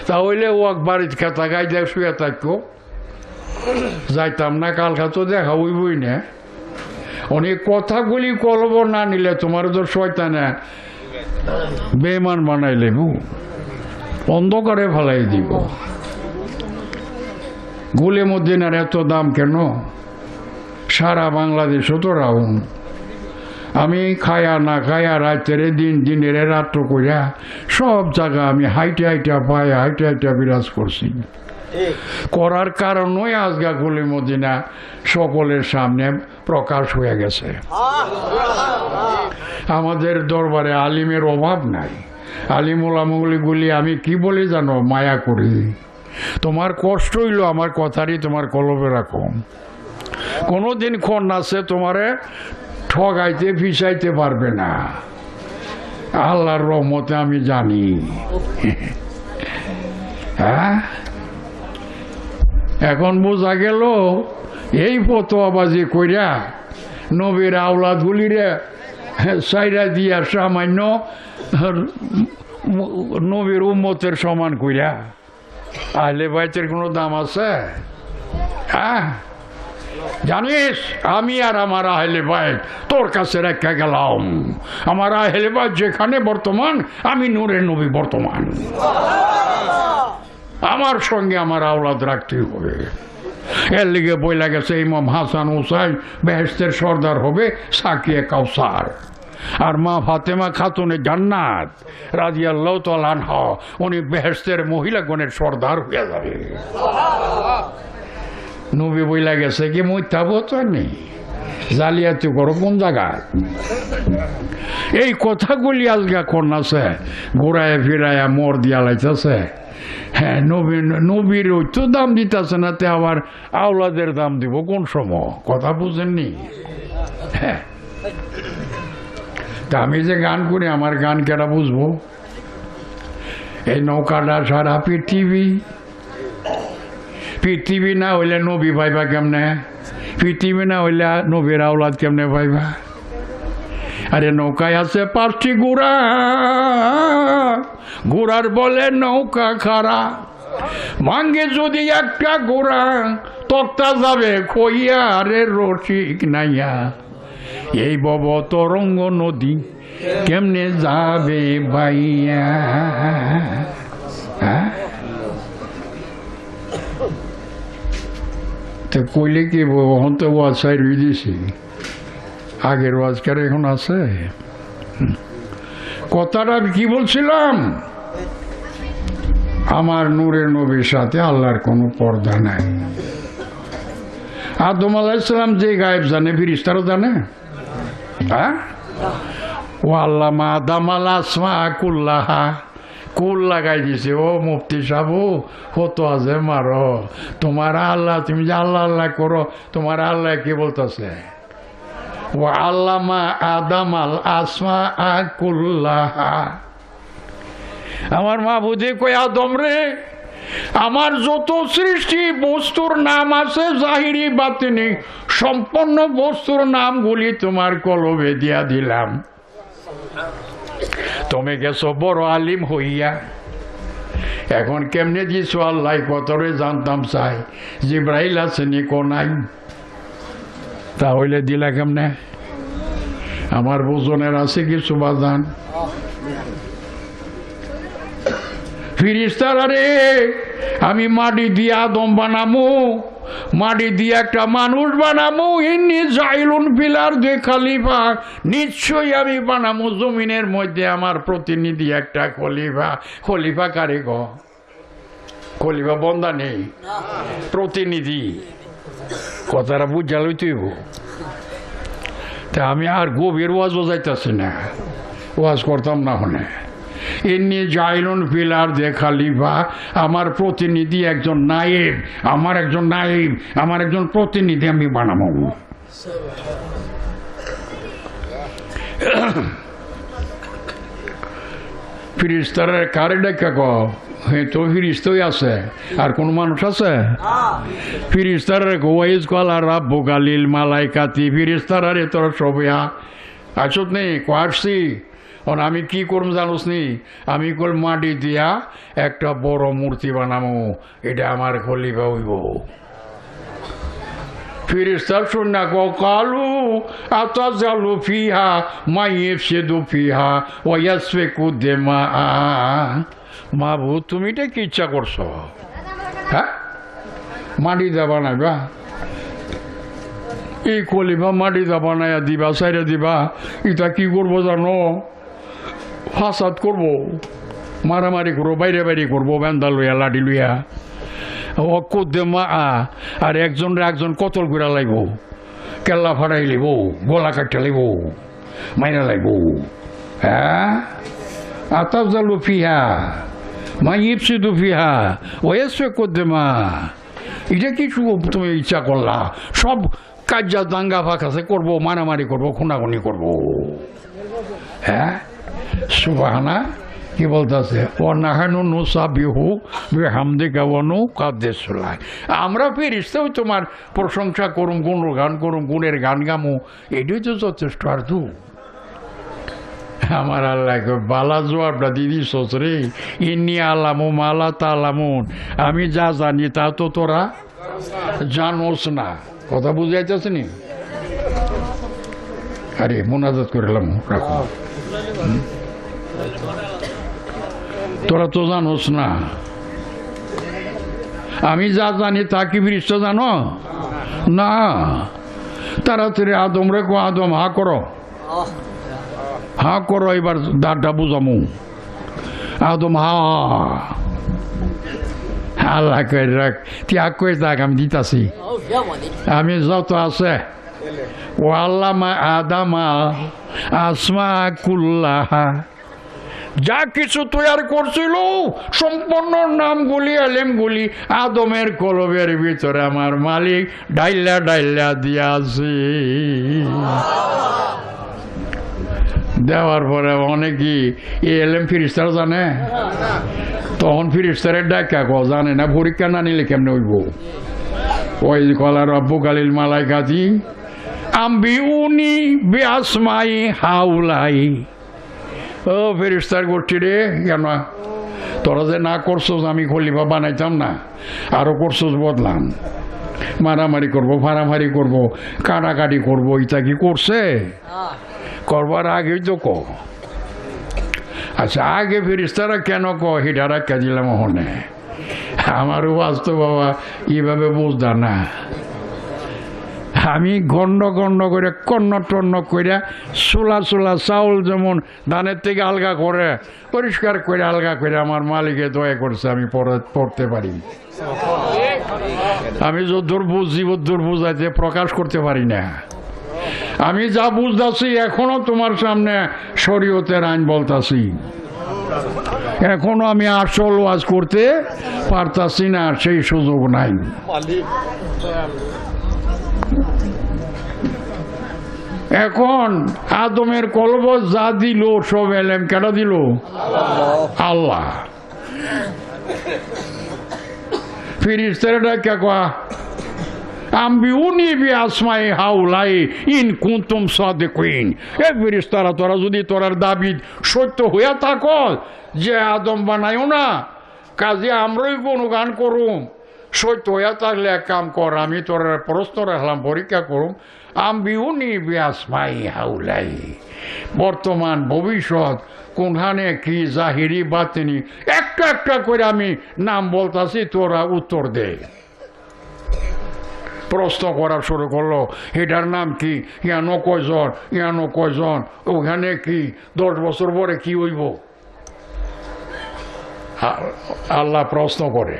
তাহলে ও বাড়ির খাতা গাই দেখ শুয়ে থাকো, যাইতাম না, কালকা তো দেখা হইবই না। অনেক কথাগুলি কলব না নিলে তোমার তো শয়তানে বেমান বানাই লেব, অন্ধকারে ফেলাই দিব। গুলে মদিনার এত দাম কেন? সারা বাংলাদেশও তো রাউন্ড। আমি খায়া না খায়া রাতের দিনের রাত্র কইরা সব জায়গা আমি হাইটে বিরাজ করছি। করার কারণই আজগা গুলে মদিনা সকলের সামনে প্রকাশ হয়ে গেছে। আমাদের দরবারে আলিমের অভাব নাই। আলিম ওলামাগুলি আমি কি বলি জানো? মায়া করি। তোমার কষ্ট হইল আমার কথারই তোমার কলবে রাখো। কোনোদিন কন্যাসে তোমারে ঠগাইতে ফিসাইতে পারবে না, আল্লাহর রহমতে আমি জানি। হ্যাঁ, এখন বোঝা গেল এই ফতোয়াবাজি কইরা নবীর আওলাদগুলিরে সাইরা দিয়া সামান্য নবীর উম্মতের সমান কইরা আহলে বাইতের কোনো দাম আছে? হ্যাঁ, জানিস আমি আর আমার আহলে বাইত তোর কাছে রেখে গেলাম। আমার আহলে বাইত যেখানে বর্তমান, আমি নূরের নবী বর্তমান। আমার সঙ্গে আমার আওলাদ রাখতে হবে। এর লিগে বইলা গেছে ইমাম হাসান হুসাইন বেহেশতের সর্দার হবে সাকিয়ে কাউসার। আর মা ফাতেমা খাতুনে জান্নাত রাদিয়াল্লাহু তাআলা আনহা উনি বেহেশতের মহিলাগণের সর্দার হয়ে যাবে। নবী বইলা গেছে কি মিথ্যা বলছেন নি, জালিয়াতি করো কোন জায়গায়? এই কথাগুলি আজকে কন্যাছে ঘোরায় ফিরাইয়া মোর দিয়া লাইতেছে। হ্যাঁ, নবীর ওই তো দাম দিতেছে না, তে আবার আওলাদের দাম দিব কোন সময়? কথা বুঝেননি? হ্যাঁ, তা আমি যে গান করি আমার গান কেটা বুঝবো? এই নৌকাটা সারা পৃথিবী না হইলে নবী পাইবা কেমনে? পৃথিবী না হইলে নবীর আওলাদ কেমনে পাইবা? আরে নৌকায় আছে 5টি ঘোড়া, ঘোড়ার বলে নৌকা খাড়া, ভাঙ্গে যদি একটা ঘোড়া তক্তা যাবে খইয়া, আরে রসিক নাইয়া এই বব তরঙ্গ নদী কেমনে যাবে ভাইয়া। হ্যাঁ, তো কইলে কি হন তো ওয়াজ সাইড হয়ে দিছি, আগের ওয়াজকার এখন আছে। কথাটা কি বলছিলাম? আমার নূরের নবীর সাথে আল্লাহর কোনো পর্দা নাই। আদম আলাইহিস সালাম যে গায়েব জানে ফেরেশতারা জানে? হ্যাঁ, ও আল্লামা আদামাল আসমা কুল্লাহা, কুল লাগাই দিছে। ও মুফতি সাহেব হতো আজে মারো, তোমার আল্লাহ, তুমি যে আল্লাহ আল্লাহ করো, তোমার আল্লাহ কি বলতেছে? ও আল্লামা আদামাল আসমা কুল্লাহা। আমার মা বুঝে কই আদম রে, আমার যত সৃষ্টি বস্তুর নাম আছে জাহিরি বাতিনি সম্পন্ন বস্তুর নামগুলি তোমার কলবে দিয়া দিলাম। তুমি গেছো বড় আলিম হইয়া, এখন কেমনে দিছো আল্লাহ কতরে জানতাম চাই। জিব্রাইল আসেনি কো নাই, তাহলে দিলা কেমনে? আমার বোঝনের আছে কিছু বাজান? ফিরিস্তারা রে, আমি মাটি দিয়ে আদম বানামু, মাটি দিয়ে একটা মানুষ বানামু, ইন্নি জাইলুন ফিলার দুই খলিফা, নিশ্চয়ই আমি বানামু জমিনের মধ্যে আমার প্রতিনিধি একটা খলিফা। খলিফা কারে গো? খলিফা বন্দা নেই, প্রতিনিধি। কথাটা বুঝালই তুই। তা আমি আর গভীর ওয়াজও যাইতেছি না, ওয়াজ করতাম না হনে। এমনি জাইলুন ফিলার দে খালিফা, আমার প্রতিনিধি একজন নায়েব, আমার একজন নায়েব, আমার একজন প্রতিনিধি আমি বানাবো। ফিরিস্তারা কারে ডাকা ক? হ্যাঁ, তো ফিরিস্তই আছে, আর কোন মানুষ আছে? ফিরিস্তারা ওয়াইজ কলা রাব্বু গালিল মালাইকাতি, ফিরিস্তারা রে তোর সবিয়া আসত নেই কোয়ারসি। আমি কি করব জানোস নি? আমি কল মাটি দিয়া একটা বড় মূর্তি বানাবো, এটা আমার খলিফা হইব। ফিরিস্তা শুন কালু আতাজালু ফিহা মাইফসিদু ফিহা ওয়া ইয়াসফিকু দিমা। মাবু তুমি এটা কি ইচ্ছা করছো? হ্যাঁ, মাটি দা বানাইবা? এই খলিফা মাটি দা বানাইয়া দিবা, সাইরে দিবা, এটা কি করবো জানো? ফাসাদ করবো, মারামারি করবো, বাইরে বাইরে করবো, বেন্দা লইয়া লাঠি লইয়া। ও কুদ্দেমা, আর একজন কতল করে লাইব, কেল্লা ফাটাই লিব, গলা কাটতে লাইব, মাইনা লাইব। হ্যাঁ, আতাফজালু ফিহা মা ইফসিদু ফিহা ওয়াসফি কুদ্দেমা। এটা কি তুমি ইচ্ছা করলা? সব কাজা দাঙ্গা ফাঁকাছে করবো, মারামারি করবো, খুনাখুনি করবো। হ্যাঁ, সুবহানা কি বলতেছে? ও নাহানু নুসাবিহু বিহামদিকা ওয়া নুকাদ্দিসু লাক। আমরা ফেরেশতাও তোমার প্রশংসা করুম, গুণগান করুম, গুণের গান গামু, এটাই তো যথেষ্ট। আর তু আমার আল্লাহকে বালা জবাবটা দিদি শ্বশুরে, ইন্নি আলামু মালা তালামুন, আমি যা জানি তা তো তোরা জানোস না। কথা বুঝাইতেছে নি? আরে মোনাজাত করলাম, রাখো। তোরা তো জানোস না, আমি যা জানি তা কি ফেরেশতা জানো না? তাড়াতাড়ি আদম রে কো, আদম হা করো। হা করো এবার দাঁড়টা বুঝামু আদম হা আল্লাহ কই রাখ ত্যাগ করে থাক আমি দিতাছি আমি যত আছে ও আল্লামা আদামা আসমা কুল্লাহা যা কিছু তৈরি করছিল সম্পূর্ণ নামগুলি এলেমগুলি আদমের কলবের ভিতরে আমার মালিক ডাইলা ডাইলা দিয়াছি দেওয়ার পরে অনেকই এলেম ফিরিস্তার জানে তখন ফিরিস্তারের ডাকা জানে না পরীক্ষা না নিলে কেমনে হইব ওই কলা রব্বু কালিল মালাইকাতি আম্বিউনি বিআসমাই হাউলাই ও ফেরেশতার গোষ্ঠী রে কেন তোরা যে না করছোস আমি খলিফা বানাইতাম না আরো করছোস বদলাম মারামারি করব ফারামারি করব কাটাকাটি করব ইটা কি করছে করবার আগেই তো ক আচ্ছা আগে ফেরেশতারা কেন ক হিটা রাখা দিলাম ওখানে আমারও বাস্তব বাবা এইভাবে বুঝদা না আমি গন্ড গন্ড করে কন্ন টন্ন করে চোলা চোলা চাউল যেমন ধানের থেকে আলগা করে পরিষ্কার করে আলগা করে আমার মালিকে দয়া করছে আমি পড়তে পারি আমি যদ্দূর বুঝি বদ্দূর বুঝাইতে প্রকাশ করতে পারি না আমি যা বুঝতেছি এখনো তোমার সামনে শরীয়তের আইন বলতাছি এখনো আমি আসল ওয়াজ করতে পারতাছি না সেই সুযোগ নাই এখন আদমের কলব যা দিল সব এলেম কেন দিল আল্লাহ ফিরিস্তারা কে কয়া আম্বিউনি বিআসমাই হাউলাই ইন কুনতুম সাদিকিন এ ফেরেশতারা তোরা যদি তোরার দাবি সত্য হইয়া থাকো যে আদম বানাইও না কাজে আমরাই গুণগান করুম সত্য হইয়া থাকলে এক কাম কর আমি তোর প্রশ্ন রাখলাম পরীক্ষা করুম আম্বিউনি বিআসমাই হাউলাই বর্তমান ভবিষ্যৎ কোনখানে কি জাহিরি বাতিনি একটা একটা করে আমি নাম বলতাছি তোরা উত্তর দে প্রশ্ন করা শুরু করলো এটার নাম কি ইয়ানো কয়জন ওখানে কি 10 বছর পরে কি হইব আল্লাহ প্রশ্ন করে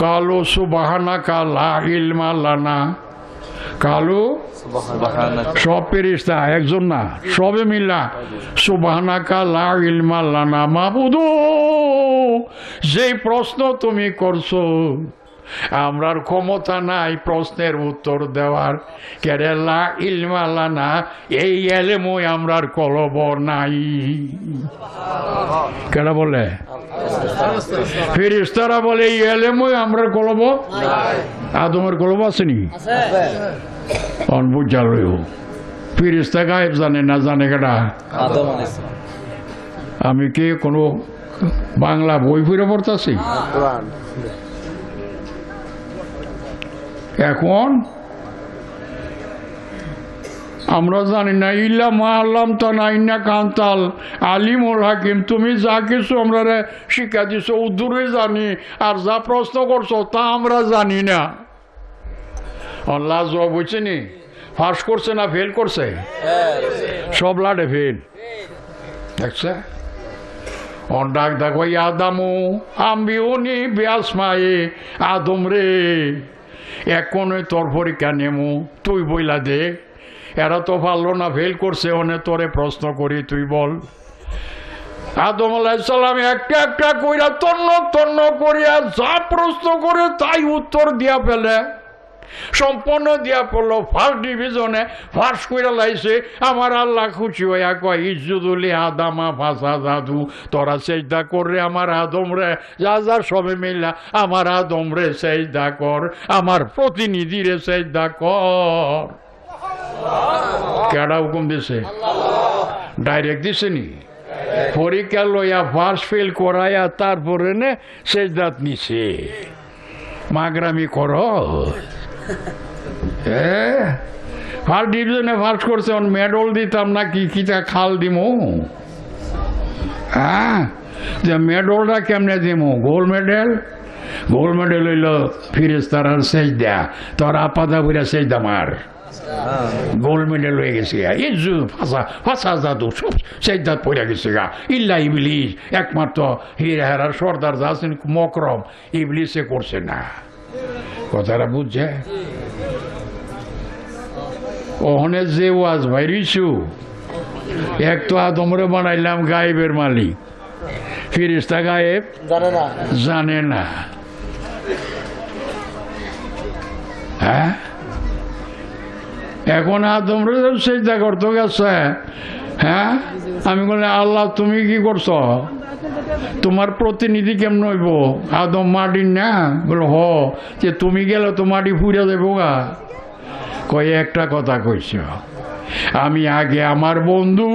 কালু সুবহানাকা লা ইলমা লানা কালু সব ফেরেশতা একজন না সবে মিলা সুবহানাকা লা ইলমা লানা মাবুদু যে প্রশ্ন তুমি করছো আমরার ক্ষমতা নাই প্রশ্নের উত্তর দেওয়ার কেরেলা ইলমালানা এই এলেমই আমরার কলব নাই কেডা বলে ফেরেশতারা বলে এই এলেমই আমরার কলব আদমের কলব আসেনি বুঝা রইব ফেরেশতা গায়েব জানে না জানে কেডা আমি কি কোনো বাংলা বই ফিরে পড়তাছি এখন আমরা জানি না ইল্লা মা আল্লাম তা নাই না কান্তাল আলিমুল হাকিম তুমি যা কিছু আমরা শিক্ষা দিছ উদ্দূরে জানি আর যা প্রশ্ন করছো তা আমরা জানি না আল্লাহ জবাব হয়েছে নি পাস করছে না ফেল করছে সব লাডে ফেল দেখছে ডাক দেখো আদামু আম্বিউনি বিআসমায়ে আদম রে এখন তোর পরীক্ষা নেমু তুই বইলা দে এরা তো পারলো না ফেল করছে ওনে তোরে প্রশ্ন করি তুই বল আদম আলাইহিস সালাম একটা একটা কইরা তন্ন তন্ন করিয়া যা প্রশ্ন করে তাই উত্তর দিয়া ফেলে সম্পূর্ণ দিয়া পড়লো ফার্স্ট ডিভিশনে ফার্স্ট কইরা লাইছে আমার আল্লাহ খুশি হইয়া কয় ইজ্জুদুলি আদামা ফাসা জাদু তোরা সেজদা কররে আমার আদম রে যা যা সবে মিলা আমার আদম রে সেজদা কর আমার প্রতিনিধি রে সেজদা কর কেডা হুকুম দিছে ডাইরেক্ট দিছে নি পরীক্ষা লইয়া ফার্স্ট ফেল করাইয়া তারপরে নে সেজদাত নিছে মাগরামি কর ফার্স্ট ডিভিশনে ফার্স্ট করছে মেডল দিতাম না কি কিটা খাল দিমু যে মেডলটা কেমনে দিমু গোল্ড মেডেল হইল ফিরেস্তার সেজদা তোর আপাদা বুড়া সেজদা মার গোল্ড মেডেল হয়ে গেছে এই ফাঁসা জাদু সব সেজদাত পড়ে গেছে গা ইল্লা ইবলিস একমাত্র হেরার সর্দার যা আছেন মকরম ইবলিসে করছে না কথাটা বুঝছে ওখানে যে ওয়াজ ভাইরিছু এক তো আদমরে বানাইলাম গায়েবের মালিক ফিরিস্তা গায়েব জানে না হ্যাঁ এখন আদমরে সেজদা করতে গেছে হ্যাঁ আমি বলি আল্লাহ তুমি কি করছো তোমার প্রতিনিধি কেমন হইব আদম মাটির না বলো হ যে তুমি গেলে তো মাটি ফুরে দেবো গা কয়ে একটা কথা কইছ আমি আগে আমার বন্ধু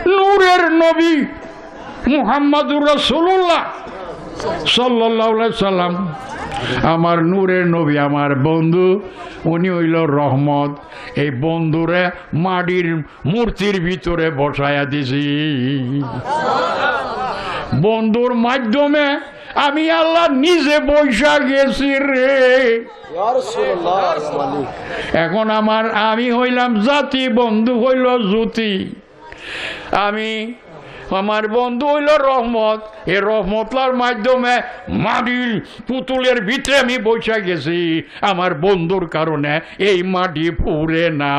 নূরের নবী মুহাম্মাদুর রাসূলুল্লাহ সাল্লাল্লাহু আলাইহি সাল্লাম আমার নূরের নবী আমার বন্ধু উনি হইল রহমত এই বন্ধুরে মাটির মূর্তির ভিতরে বসায়া দিছি বন্ধুর মাধ্যমে আমি আল্লাহ নিজে বৈশা গেছি রে এখন আমি হইলাম জাতি বন্ধু হইল জ্যোতি আমার বন্ধু হইল রহমত এই রহমতলার মাধ্যমে মাটির পুতুলের ভিতরে আমি বৈশা গেছি আমার বন্ধুর কারণে এই মাটি পুরে না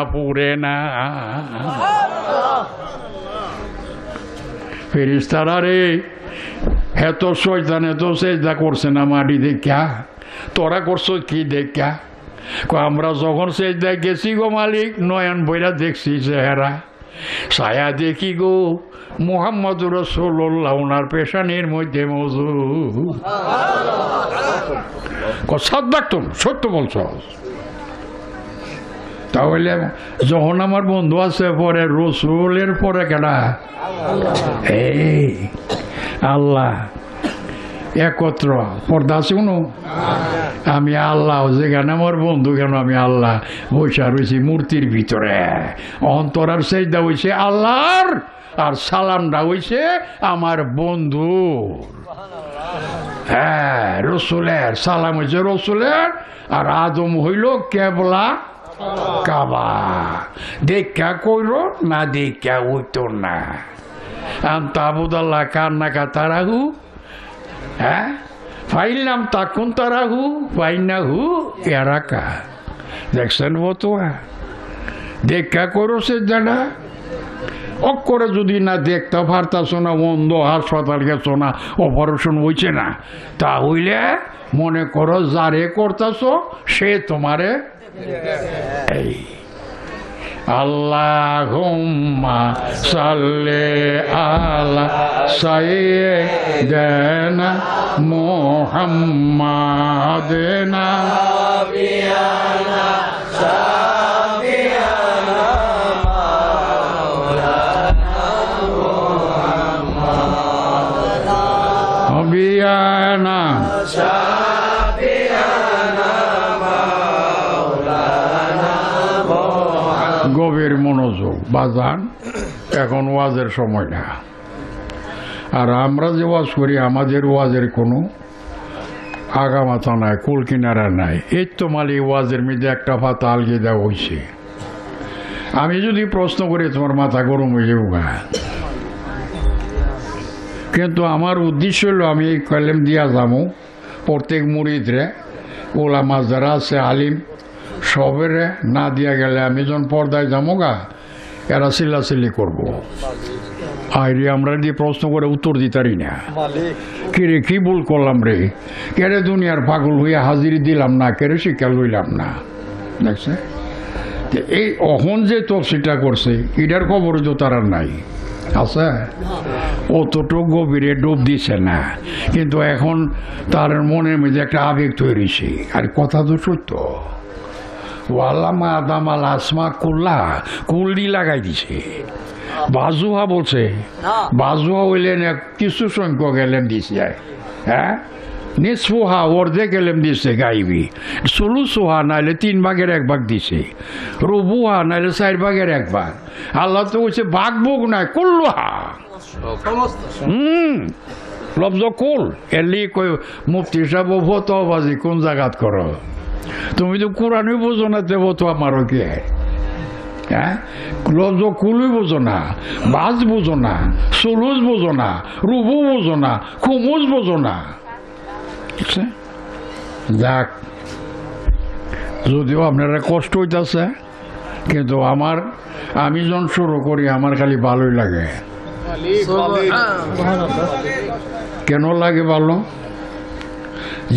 ফেরেশতারা রে এত শয়তান এত সেজদা করছে না মাটি দেখা তোরা করছো কি দেখা আমরা যখন সেজদায় গেছি গো মালিক নয়ন বইরা দেখছি চেহারা ছায়া দেখি গো মুহাম্মাদুর রাসূলুল্লাহ ওনার পেশানির মধ্যে মজুদ সাদ্দাক তুমি সত্য বলছ তাহলে যখন আমার বন্ধু আছে পরে রসুলের পরে কেনা এই আল্লাহ একত্র পর্দা আছে কোনো আমি আল্লাহ যেখানে আমার বন্ধু কেন আমি আল্লাহ বৈশা রয়েছি মূর্তির ভিতরে অন্তরার সেজদা হয়েছে আল্লাহর আর সালামটা হয়েছে আমার বন্ধু হ্যাঁ রসুলের সালাম হয়েছে রসুলের আর আদম হইল কেবলা কাবা দেখা কইর না দেখা হইতো না আন্তাবুদাল্লাহ কান্নাকা তারাহু হ্যাঁ ফাইলাম তাকুন তারাহু ফাইনাহু এরাকা দেখছেন বতুয়া দেখা করো সে জানা অক্ষরে যদি না দেখতে পারতাছো না অন্ধ হাসপাতাল গেছো না অপারেশন হইছে না তাহলে মনে করো যারে করতেছো সে তোমারে এই আল্লাহুম্মা সাল্লি আলা সাইয়্যিদিনা মুহাম্মাদিনা বিয়ানা গভীর মনোযোগ বাজান এখন ওয়াজের সময় না আর আমরা যে ওয়াজ করি আমাদের ওয়াজের কোনো আগামাথা নাই কুল কিনারা নাই এই তো মালি ওয়াজের মধ্যে একটা পাতা আলগিয়ে দেওয়া হয়েছে আমি যদি প্রশ্ন করি তোমার মাথা গরম হয়ে যাবো গা কিন্তু আমার উদ্দেশ্য হলো আমি এই কলম দিয়া যাবো প্রত্যেক মুরিদরে ওলামা যারা আছে আলিম সবেরে না দিয়া গেলে আমি যখন পর্দায় যাবো গা এরা চিল্লাচিল্লি করবো আইরে আমরা দিয়ে প্রশ্ন করে উত্তর দিতারি না কিরে কি ভুল করলাম রে কেরে দুনিয়ার পাগল হইয়া হাজিরি দিলাম না কেরে শিক্ষা লইলাম না দেখছে এই অহন যে তফসিলটা করছে এটার খবর তো তারা নাই আছে অতটুকু গভীরে ডুব দিছে না কিন্তু এখন তার মনের মধ্যে একটা আবেগ তৈরি হয়েছে আর কথা তো সত্য ওয়াল্লামা আদাম আল আসমা কুল্লি লাগাই দিছে বাজুহা বলছে বাজুহা হইলে না কিছু সংখ্যক এলেম দিছে হ্যাঁ নিসফুহা অর্ধেক এলেম দিছে গাইবি সুলুসুহা নাইলে 3 ভাগের 1 ভাগ দিছে রুবুহা নাইলে 4 ভাগের 1 ভাগ আল্লাহ তো বলছে ভাগ ভোগ নাই কুল্লুহা লব্জ কুল এলি কই মুফতি সাহেব ফতোয়াবাজি কোন জায়গাত করো তুমি তো কোরআনই বুঝো না দেব তো আমারও কি হ্যাঁ, লজ কুলুই বোঝো না, বাজ বোঝো না, সুলুজ বোঝো না, রুবু বোঝো না, খুমুজ বোঝো না। যাক, যদিও আপনারা কষ্ট হইতেছে, কিন্তু আমি যখন শুরু করি আমার খালি ভালোই লাগে। কেন লাগে ভালো?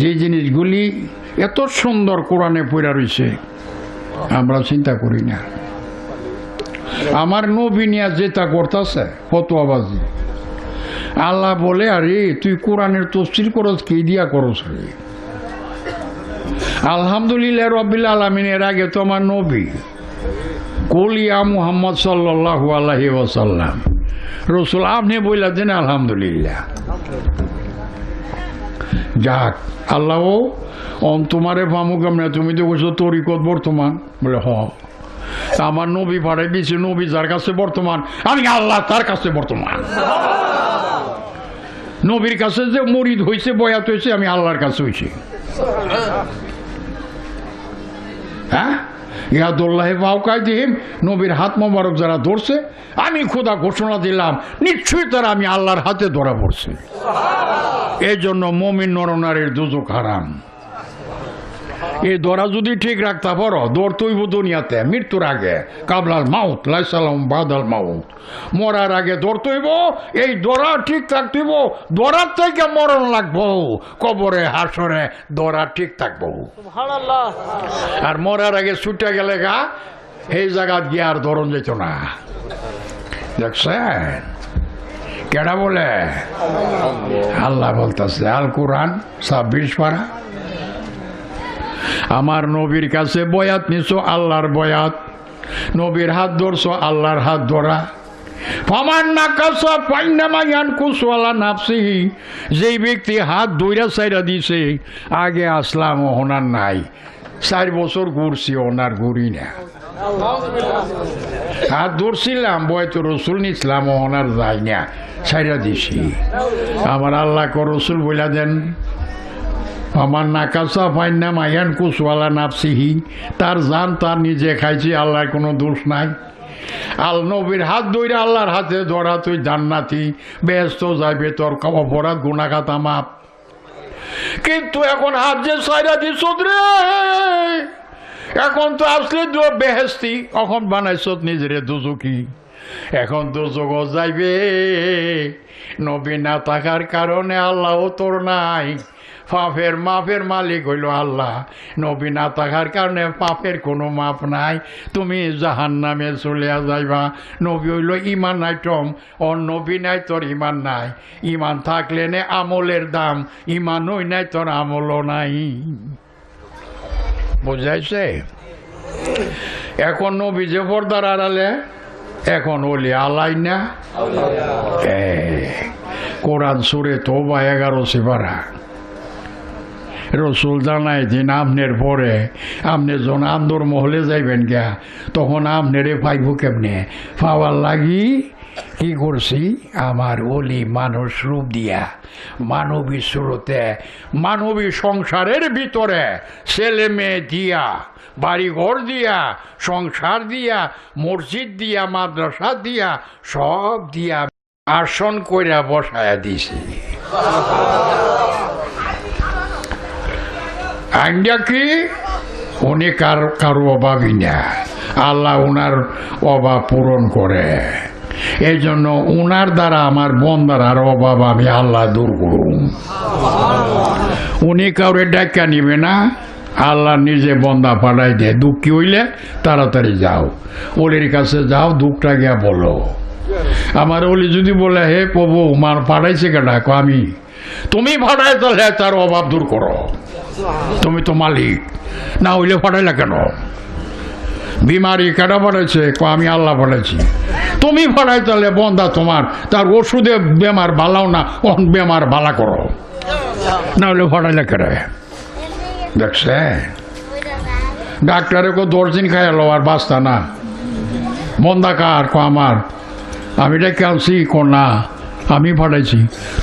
যে জিনিসগুলি এত সুন্দর কোরআনে পড়া রয়েছে আমরা চিন্তা করি না। আমার নবী নিয়া যেটা করতেছে ফতোয়াবাজি, আল্লাহ বলে, আরে তুই কোরআনের তফসির করস কি দিয়া করস রে? আলহামদুলিল্লাহ রব্বিল আলামিনের আগে তো আমার নবী কুলিয়া মুহাম্মদ সাল্লাল্লাহু আলাইহি ওয়াসাল্লাম রসুল, আপনি বইলা দেন আলহামদুলিল্লাহ। যাক, আল্লাহ তোমারে পামুক আমরা, তুমি তো কইছো তরিকত বর্তমান, বলে হ, আমার নবী পাঠাই দিয়েছে, নবী যার কাছে বর্তমান, আমি আল্লাহ তার কাছে বর্তমান। নবীর কাছে যে মরিদ হয়েছে, বয়াত হয়েছে, আমি আল্লাহর কাছে হয়েছি। হ্যাঁ, ইয়াদুল্লাহ ফাওকা দিহিম, নবীর হাত মোবারক যারা ধরছে, আমি খোদা ঘোষণা দিলাম নিশ্চয়ই তারা আমি আল্লাহর হাতে ধরা পড়ছে। এই জন্য মুমিন নরনারীর দুজক হারাম। এই ধরা যদি ঠিক রাখতে পারো, ধরতইব দুনিয়াতে মৃত্যুর আগে, কাবলাল মাউত লাইসালাম বাদাল মাউত, মরার আগে ধরতইব। এই ধরা ঠিক থাকতেইব, ধরার থেকে মরণ লাগবো, কবরে হাসরে ধরা ঠিক থাকবো। আর মরার আগে ছুটে গেলে গা এই জায়গা গিয়ে আর ধরন যেত না। দেখছেন কেডা বলে? আল্লাহ বলতেছে, আল কোরআন 26 পারা। আমার নবীর কাছে বয়াত নিছো, আল্লাহর বয়াত, নবীর হাত ধরছো, আল্লাহর হাত ধরা। ফামান নাকাসা ফাইন্নামা ইয়ানকুসু আলা নাফসিহি, যেই ব্যক্তি হাত ধইরা ছাইরা দিছে, আগে আসলাম ওনার নাই, 4 বছর ঘুরছি, ওনার ঘুরি না। হাত ধরছিলাম, বয়তো রসুল নিছিলাম, ওনার যাই না, ছাইরা দিছি। আমার আল্লাহ কো রসুল বইলা দেন, আমার নাকাসা ফাইন্না মাইয়ান কুসওয়ালা নাফসিহি, তার জান তার নিজে খাইছি, আল্লাহর কোনো দোষ নাই। আল নবীর হাত ধইরা আল্লাহর হাতে ধরা, তুই জান্নাতি, বেহেশত যাইবে, তোর অপরাধ গুনাহগাতা মাপ। কিন্তু এখন হাত যে ছাইরা দিছ রে, এখন তো আসলে বেহেশতি, এখন বানাইছ নিজেরে দুজকি। এখন দুজক যাইবে, নবী না থাকার কারণে আল্লাহ তোর নাই। পাপের মাপের মালিক হইল আল্লাহ, নবী না থাকার কারণে পাপের কোনো মাপ নাই, তুমি জাহান্নামে চলে যাইবা। নবী হইল ইমান আইটম, ওর নবী নাই তোর ইমান নাই। ইমান থাকলে নে আমলের দাম, ইমান হই নাই তোর আমলও নাই। বুঝাইছে? এখন নবী যে পর্দার আড়ালে, এখন ওলি আলাই না। কোরআন সুরে তওবা 11 পারা। রসুল জানাই দিন আমনের পরে আপনি যখন আন্দর মহলে যাইবেন গা, তখন আমনেরে পাইব কেমনে? পাওয়ার লাগি কি করছি, আমার ওলি মানুষ রূপ দিয়া, মানবী সুরতে, মানবী সংসারের ভিতরে ছেলে মেয়ে দিয়া, বাড়ি ঘর দিয়া, সংসার দিয়া, মসজিদ দিয়া, মাদ্রাসা দিয়া, সব দিয়া আসন কইরা বসায়া দিছি। আইনটা কি? উনি কারো অভাবই না, আল্লাহ উনার অভাব পূরণ করে। এই জন্য উনার দ্বারা আমার বন্দার আর অভাব আমি আল্লাহ দূর করুন। উনি কাউরে ডাকা নিবে না, আল্লাহ নিজে বন্দা পাঠাই দেয়। দুঃখী হইলে তাড়াতাড়ি যাও, ওলির কাছে যাও, দুঃখটা গিয়া বলো। আমার ওলি যদি বলে, হে প্রভু মার পাঠাইছে কেডা? আমি। তুমি পাঠাই তাহলে তার অভাব দূর করো, তুমি তো মালিক, না হইলে পাঠাইলা কেন? বিমারি কেডা পাঠাইছে? আমি আল্লাহ পাঠাইছি। তুমি পাঠাই তাহলে বন্দা তোমার, তার ওষুধে বেমার ভালাও না, বেমার ভালা করো, না হলে পাঠাইলা কেডা? দেখছে ডাক্তারে 10 দিন খাইলো আর বাঁচতা না, বন্দা কার? আমার। আমি ডেকে আনছি, না আমি ফাটাইছি।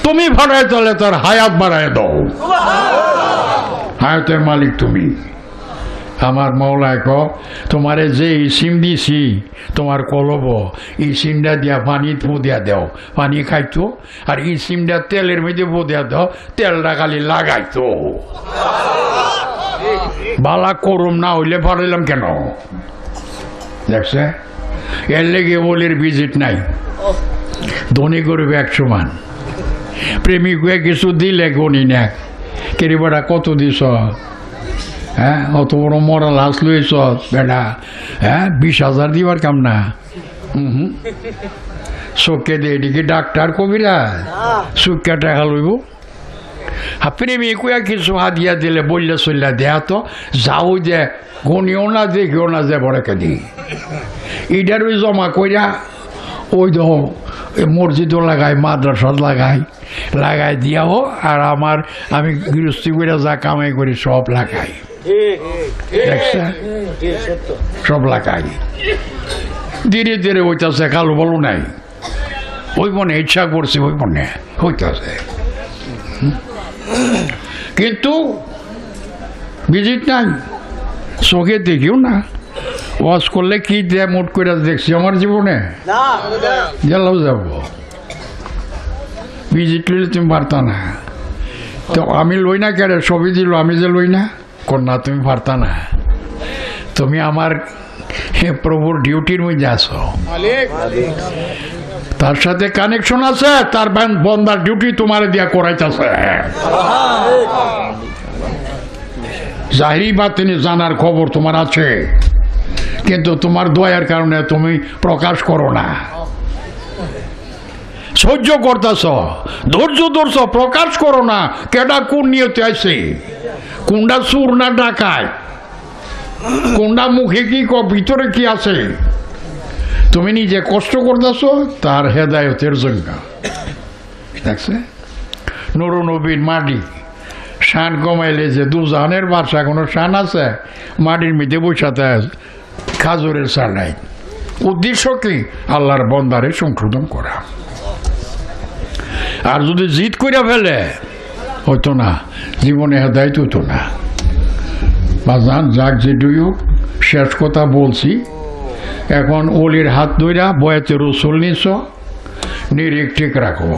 তুমি ফাটাই তাহলে তার হায়াত বাড়ায় দাও, হায়াতের মালিক তুমি। আমার মৌলায় ক তোমারে যে এই সিম দিছি তোমার কলব এই সিমটা দিয়া পানি দিয়া দেও পানি খাইতো আর এই সিমটা তেলের মধ্যে দিয়া দাও তেলটা খালি লাগাইতো বালা করুম না হইলে পারলাম কেন দেখছে এর লেগে বলির ভিজিট নাই ধনী করবে এক সমান প্রেমিক হয়ে কিছু দিলে গণি না কেরি বেড়া কত দিস হ্যাঁ অত বড় মরা লাশ লইছ বেটা হ্যাঁ 20,000 দিবার কাম না চোখে দিয়ে এদিকে ডাক্তার কবিরা চুক্কা টাকা লইব প্রেমিক হয়ে কিছু হাতিয়া দিলে বললে চললে দেয়া তো যাও যে গণিও না দেখিও না যে বড়কে দিই ইটার ওই জমা কইরা ওই তো মসজিদও লাগাই মাদ্রাসা লাগাই দিয়াও আর আমি গৃহস্থী করে যা কামাই করি সব লাগাই দেখছে সব লাগাই ধীরে ধীরে হইতেছে কালো বলো নাই ওই মনে ইচ্ছা করছে ওই মনে হইতেছে কিন্তু ভিজিট নাই চোখে দেখিও না ওয়াজ করলে কি দেয় মোট করে দেখছি আমার জীবনে গেলেও যাব ভিজিট লইলে তুমি পারতা না তো আমি লই না কেন ছবি দিল আমি যে লই না কন্যা তুমি পারতা না তুমি আমার প্রভুর ডিউটির মধ্যে আসো তার সাথে কানেকশন আছে তার বন্দার ডিউটি তোমার দিয়া করাইতেছে জাহিরি বাতিনি জানার খবর তোমার আছে কিন্তু তোমার দয়ার কারণে তুমি প্রকাশ করো না সহ্য করতেছ ধৈর্য ধরছ প্রকাশ করো না কেডা কোন নিয়তে আছে কোনটা সুর না ডাকায় কোনটা মুখে কি ভিতরে কি আছে তুমি নিজে কষ্ট করতেছ তার হেদায়তের জন্য দেখছে নুরু নবীর মাটি শান কমাইলে যে দুজানের বাসা কোনো শান আছে মাটির মধ্যে বসাতে খাজুরের চালাই উদ্দেশ্য কি আল্লাহর বন্দারে সংশোধন করা আর যদি জিদ করে ফেলে হতো না জীবনে হেদায়ত হতো না বাজান যাক যেটুকু শেষ কথা বলছি এখন ওলির হাত ধইরা বয়াতে রসুল নিছ নিরিখ ঠিক রাখো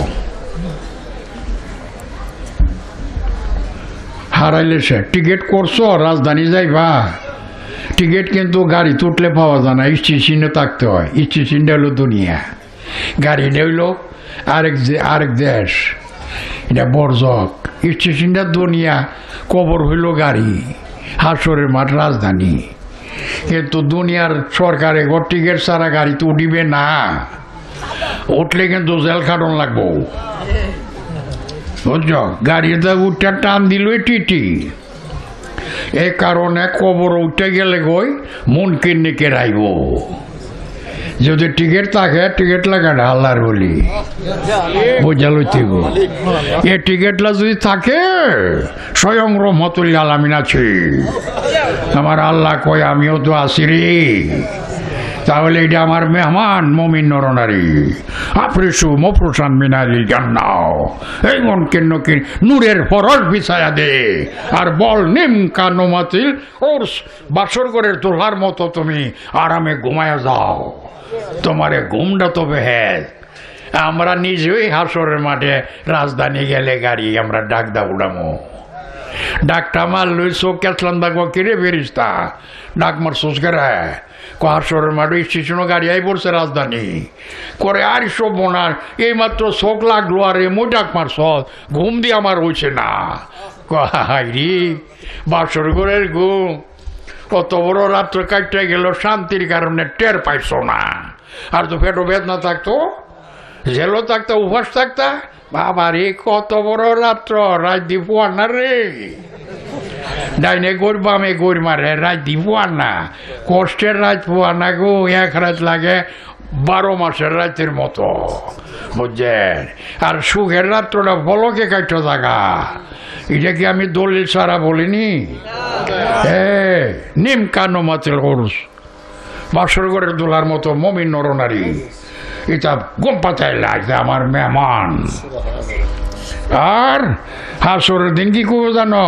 হারাইলে সে টিকিট করছো রাজধানী যাইবা টিকিট কিন্তু গাড়ি তুটলে পাওয়া যায় না স্টেশনে থাকতে হয় স্টেশনটা হলো দুনিয়া গাড়িটা হইলো আরেক দেশ এটা বর্জক স্টেশনটা দুনিয়া কবর হইল গাড়ি হাসরের মাঠ রাজধানী কিন্তু দুনিয়ার সরকারে টিকিট ছাড়া গাড়ি তো উঠিবে না উঠলে কিন্তু জেল খাটন লাগবো বুঝছ গাড়িতে উঠটা টান দিল টিটি এই কারণে কবর উঠে গেলে গই মন কিনে কেরাইব যদি টিকিট থাকে টিকিট লাগাটা আল্লাহর বলি বোঝাল এ টিকিটলা যদি থাকে স্বয়ং রহমতুল্লাহ আলামিন আছে আমার আল্লাহ কয় আমিও তো আছি রে তাহলে এটা আমার মেহমান মমিন নরনারী আফ্রিসু মফরুসান মিনারিল জান্নাহ এই মন কেন কি নূরের ফরজ বিছায়া দে আর বল নিম কানুমাতিল ওর বাসর ঘরের তোলার মতো তুমি আরামে ঘুমায়া যাও তোমারে ঘুমটা তো বেহেজ আমরা নিজেই হাসরের মাঠে রাজধানী গেলে গাড়ি আমরা ডাক দা উড়ামো ডাকটা মারলই চোখ কেসলাম দেখবো কিরে বেরিস্তা ডাক মার সোচ করে হাসরের মাঠে স্টেশনও গাড়ি আই পড়ছে রাজধানী করে আর সব বোনার এইমাত্র চোখ লাগলো আর এমই ডাক মারছ ঘুম দিয়ে আমার হয়েছে না রি বাসর ঘরের ঘুম কত বড় রাত্র কাটতে গেল শান্তির কারণে টের পাইছ না আর তো পেটো বেদনা থাকতো জেলও থাকতা উপাস থাকতা বাবা রে কত বড় রাত্র রাত দিব না রে ডাইনে গোর বামে গোর মারে রাত দিব না কষ্টের রাত পোয়া না গো এক রাত লাগে 12 মাসের রাতের মতো বুঝছেন আর সুখের রাত্রটা বলকে কাটতে থাকা এটা কি আমি দলিল সারা বলিনি নিম কানো মাতের হরস বাসর ঘরের দোলার মতো মমিন নরনারী এটা গম পাতায় লাগছে আমার মেহমান আর হাসরের দিন কি করবো জানো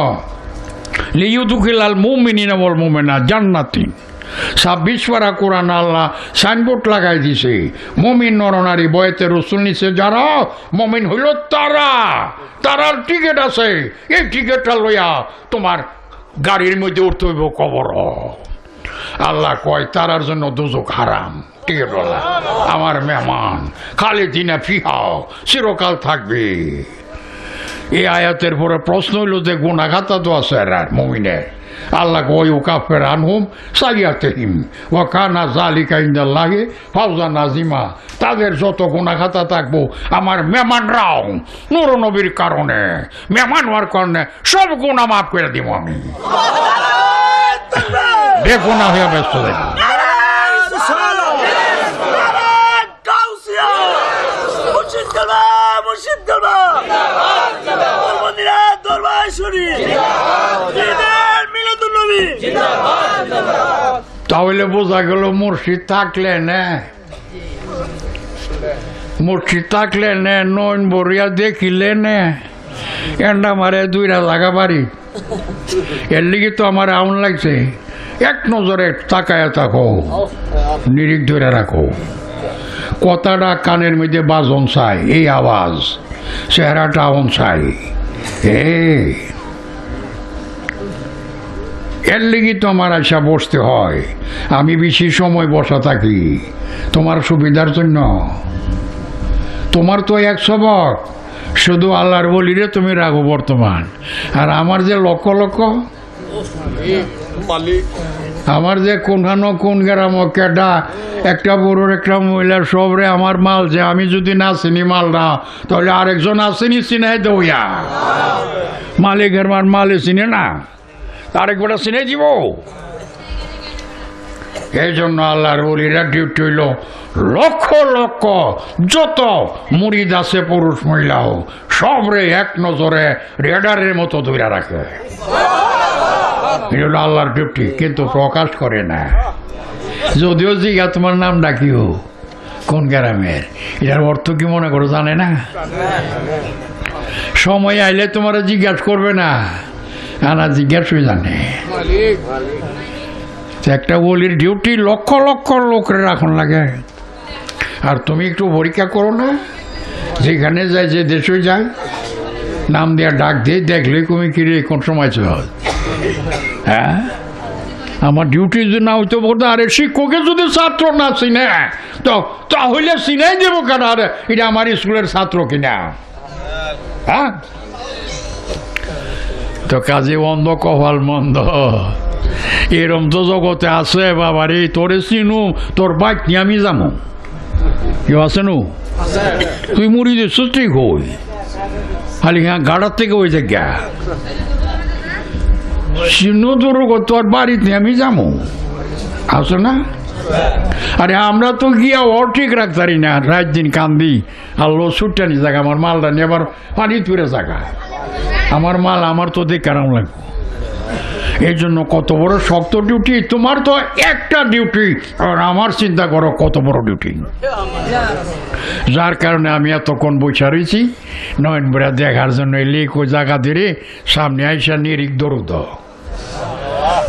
লিইউদখিলাল মুমিনিনা ওয়াল মুমিনাত জান্নাতিন। 26 পারা কোরআন আল্লাহ সাইনবোর্ড লাগাই দিছে, মুমিন নরনারী বয়েতে রসুল নিছে যারা মুমিন হইল তারার টিকিট আছে, এই টিকিটটা লইয়া তোমার গাড়ির মধ্যে উঠতে হইব কবর। আল্লাহ কয় তারার জন্য দুজক হারাম। টিকিটওয়ালা আমার মেহমান, খালিদিনা ফিহা, চিরকাল থাকবে। এই আয়াতের পরে প্রশ্ন হইল যে গুনাহগাতা তো আছে আর মুমিনের। আল্লাহ কয় কাফের আনহুম সাইয়াতিহিম ওয়া কানা যালিকা ইনদাল্লাহি ফাওজান আযীমা। তাদের যত গুনাহগাতা থাকবো আমার মেহমানরাও নূর নবীর কারণে, মেহমান হওয়ার কারণে সব গুনাহ মাফ করে দিব আমি। বেগুনা হয়ে ব্যস্ত থাকি। তাহলে বোঝা গেল মুর্শিদ থাকলে না, মুর্শিদ থাকলে না, নয়ন বরিয়া দেখিলে না এন্ডা মারে দুইটা জায়গা বাড়ি। এর লিগে তো আমার আউন লাগছে। এক নজরে তাকায় থাকো, নিরিখ ধরে রাখো, কথাটা কানের মধ্যে বাজন চাই, এই আওয়াজ চেহারাটা আউন চাই। এর লিগে তো আমার আশা বসতে হয়। আমি বেশি সময় বসা থাকি তোমার সুবিধার জন্য। তোমার তো এক সবক, শুধু আল্লাহর বলিরে তুমি রাখো বর্তমান। আর আমার যে লক্ষ লক্ষ, আমার যে কোনখানো কোন গ্রাম কেডা একটা বড়োর একটা মহিলার সবরে আমার মাল, যে আমি যদি না চিনি মালটা তাহলে আরেকজন আসেনি চিনাই দৌয়া। মালিকের মালে চিনে না, আরেকবার চিনে দিব। এই জন্য আল্লাহর ওলিরা ডিউটি হইল লক্ষ লক্ষ যত মুরিদ আছে পুরুষ মহিলা হোক সবরে এক নজরে রেডারের মতো ধরে রাখে। এটা আল্লাহর ডিউটি, কিন্তু প্রকাশ করে না। যদিও জিজ্ঞা তোমার নাম ডাকিও কোন গ্রামের, এটার অর্থ কি মনে করো জানে না। সময় আইলে তোমার জিজ্ঞাসা করবে না, আনা জিজ্ঞাসা জানে। একটা ওলির ডিউটি লক্ষ লক্ষ লোকের রাখন লাগে। আর তুমি একটু পরীক্ষা করো না, যেখানে যায় যে দেশে যায় নাম দেওয়া ডাক দিয়ে দেখলে তুমি কিরে কোন সময় চল। হ্যাঁ, আমার ডিউটি যদি না হইতে বলতো, আরে শিক্ষকের যদি ছাত্র না চিনে তো তাহলে চিনাই দেবো কেন? আরে এটা আমার স্কুলের ছাত্র কিনা। হ্যাঁ, তো কাজে অন্ধ কপাল মন্দ, এরম তো জগতে আছে বাবারে। তোরে চিনু, তোর বাইক নিয়ে আমি যাবো, কেউ আছে নু? তুই মুড়ি দিচ্ছ ঠিক হই, খালি হ্যাঁ গাড়ার থেকে ওই জায়গা চিনু তোর, তোর বাড়িতে আমি যাবো, আসো না? আরে আমরা তো গিয়া ও ঠিক রাখতারি না, রাত দিন কান্দি আল্লো ছুটটানি জায়গা, আমার মালটা নিয়ে আবার পানি তুলে জায়গা, আমার মাল আমার তো দেখ কেরাম লাগবে। এই জন্য কত বড় শক্ত ডিউটি, তোমার তো একটা ডিউটি, আর আমার চিন্তা করো কত বড় ডিউটি। যার কারণে আমি এতক্ষণ বসে রয়েছি নয়ন বেড়া দেখার জন্য। লিক ওই জায়গা ধরে সামনে আইসা নিরিখ দৌড়,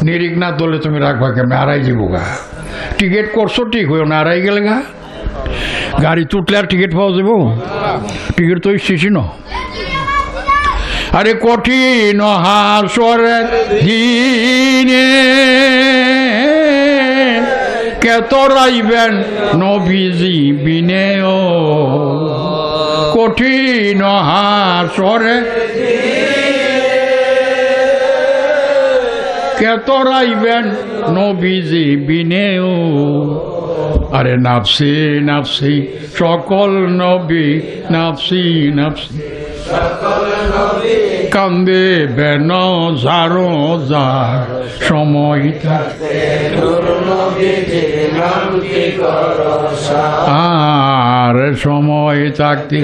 নিরিখ না দলে তুমি রাখবা কেমন? হারাই যাবো গা। টিকিট করছো ঠিক হইও না, হারাই গেলে গা। গাড়ি তুটলে আর টিকিট পাওয়া যাবো? টিকিট তো স্টেশন। আরে কঠিন হাসরের দিনে কে তোরাইবেন নবীজি বিনে, ও কঠিন হাসরের কে তোরাইবেন নবীজি বিনে, ও আরে নাফসি নাফসি সকল নবী, নাফসি নাফসি কান্দে বেন যারো যার সময় আর সময় থাকতে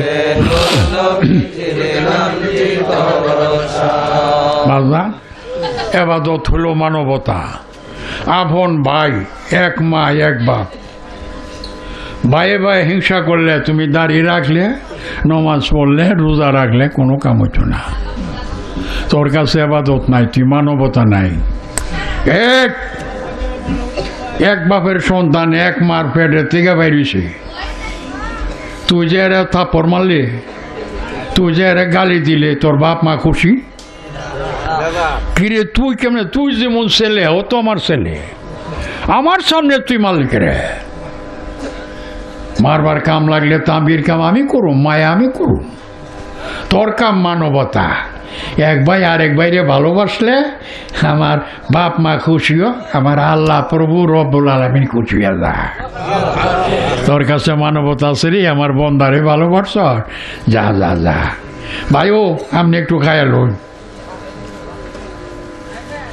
বাজা এবাদত হলো মানবতা। আপন ভাই, এক মা এক বাপ, ভাইয়ে ভাই হিংসা করলে তুমি দাঁড়িয়ে রাখলে, নমাজ পড়লে, রোজা রাখলে কোনো কাম হইতো না। তোর কাছে আবাদত নাই, তুই মানবতা নাই। এক বাপের সন্তান এক মার পেটে থেকে বাইরেছে, তুই যে এরা থাপ্পড় মারলে, তুই যে এরা গালি দিলে, তোর বাপ মা খুশি? কিরে তুই কেমনে, তুই যেমন ছেলে ও তো আমার ছেলে, আমার সামনে তুই মারলি কে রে? মারবার কাম লাগলে তাঁবির কাম আমি করুম, মায়া আমি করুম। তোর কাম মানবতা। এক ভাই আরেক ভাইরে ভালোবাসলে আমার বাপ মা খুশিও, আমার আল্লাহ প্রভু রব্বুল আলামিন খুশি হয়ে যায়। তোর কাছে মানবতা আছে রে, আমার বন্দারে ভালোবাসছ, যা যা যা। ভাই ও আপনি একটু খাইয়া লোন,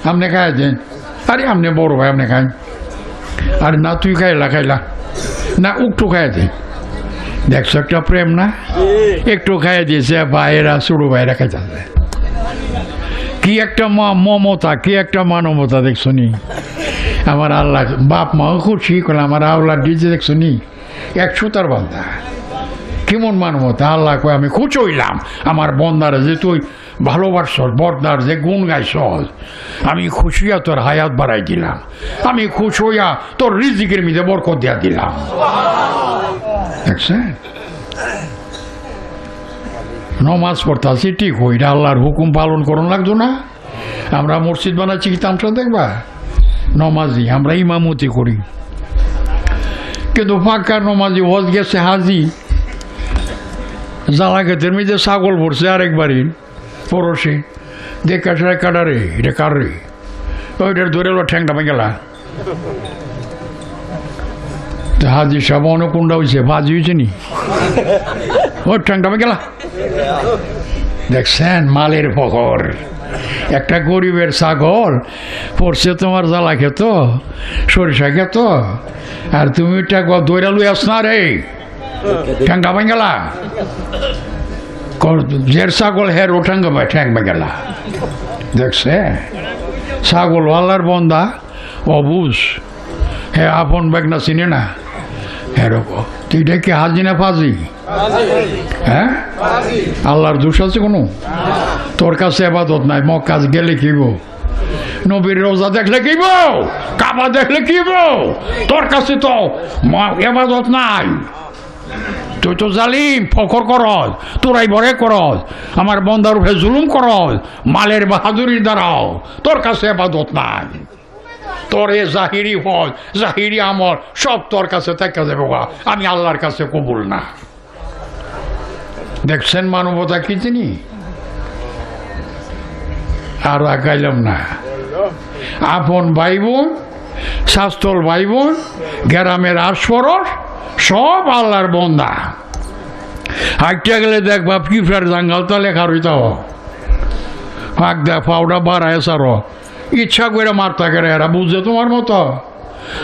আপনি খাইয়া দেন। আরে আপনি বড় ভাই, আপনি খাই। আরে না তুই খাইলা না, একটু খাইয়া দে। দেখছো একটা প্রেম না? একটু খাইয়া দিয়েছে ভাইয়েরা, ছোট ভাইয়েরা খাইতেছে। কি একটা মমতা, কি একটা মানবতা, দেখছো নি? আমার আল্লাহ বাপ মাও খুশি করলে, আমার আল্লাহ দিয়েছে, দেখছো নি? 100 তার বান্দা, কেমন মানবতা। আল্লাহ কয় আমি খুশি হইলাম আমার বন্দারে যে তুই ভালোবাসছ, বর্দার যে গুণ গাইছ, আমি খুশি হইয়া তোর হায়াত বাড়াই দিলাম, আমি খুশি হইয়া তোর রিজিকের মধ্যে বরকত দিয়া দিলাম। দেখছেন? নমাজ পড়তাছি ঠিক হইরা, আল্লাহর হুকুম পালন করুন লাগতো না? আমরা মসজিদ বানাচ্ছি কি তামসা দেখবা? নমাজি আমরা ইমামতি করি, কিন্তু ফাঁকা নমাজি হজ গেছে হাজি, জ্বালা ক্ষেতের মধ্যে ছাগল ভরছে আরেকবারই পড়োশি, দেখা সারা কাটারে, এটা কার রে? ওইটার ধরে এলো ঠ্যাংটা ভেঙে গেলা। হাজি সাহেব অনকুণ্ডা হয়েছে, বাজি হয়েছে নি, ওর ঠ্যাংটা ভেঙে গেলা। দেখছেন মালের ফখর। একটা গরিবের ছাগল পড়ছে তোমার জ্বালা খেত, সরিষা খেত, আর তুমি দৈরা লুই আস না রে, ঠ্যাংটা ভেঙে গেলা। জের ছাগল হের ও ঠ্যাং ভেঙে গেলা। দেখছে ছাগল আল্লাহর বন্দা অবুঝ, হে আপন ব্যাগ না চিনে না, এরকম তুই ডেকে হাজি না ফাজি? হ্যাঁ, আল্লাহর দোষ আছে কোনো? তোর কাছে আবাদত নাই, মক্কাজ গেলে কিব, নবীর রোজা দেখলে কিব, কাবা দেখলে কিব, তোর কাছে তো আবাদত নাই। তুই তো জালিম, ফখর করস, তোরাই বরে করস, আমার বন্দার উপরে জুলুম করস, মালের বাহাদুরির দ্বারাও তোর কাছে আবাদত নাই। তোর এ জাহিরি হজ, জাহিরি আমল সব তোর কাছে থেকে যাবে, আমি আল্লাহর কাছে কবুল না। দেখছেন মানবতা কি চিনি? আর আগাইলাম না। আপন ভাই বোন, শাস্তল ভাই বোন, গ্রামের আশপরশ সব আল্লাহর বন্দা। হাঁটতে গেলে দেখবা পিঁপড়ার জাঙ্গালটা লেখা রইতে ফাঁক দেখ পাউডা বাড়ায় সারো, ইচ্ছা করে মারতা করে, এরা বুঝছে তোমার মতো?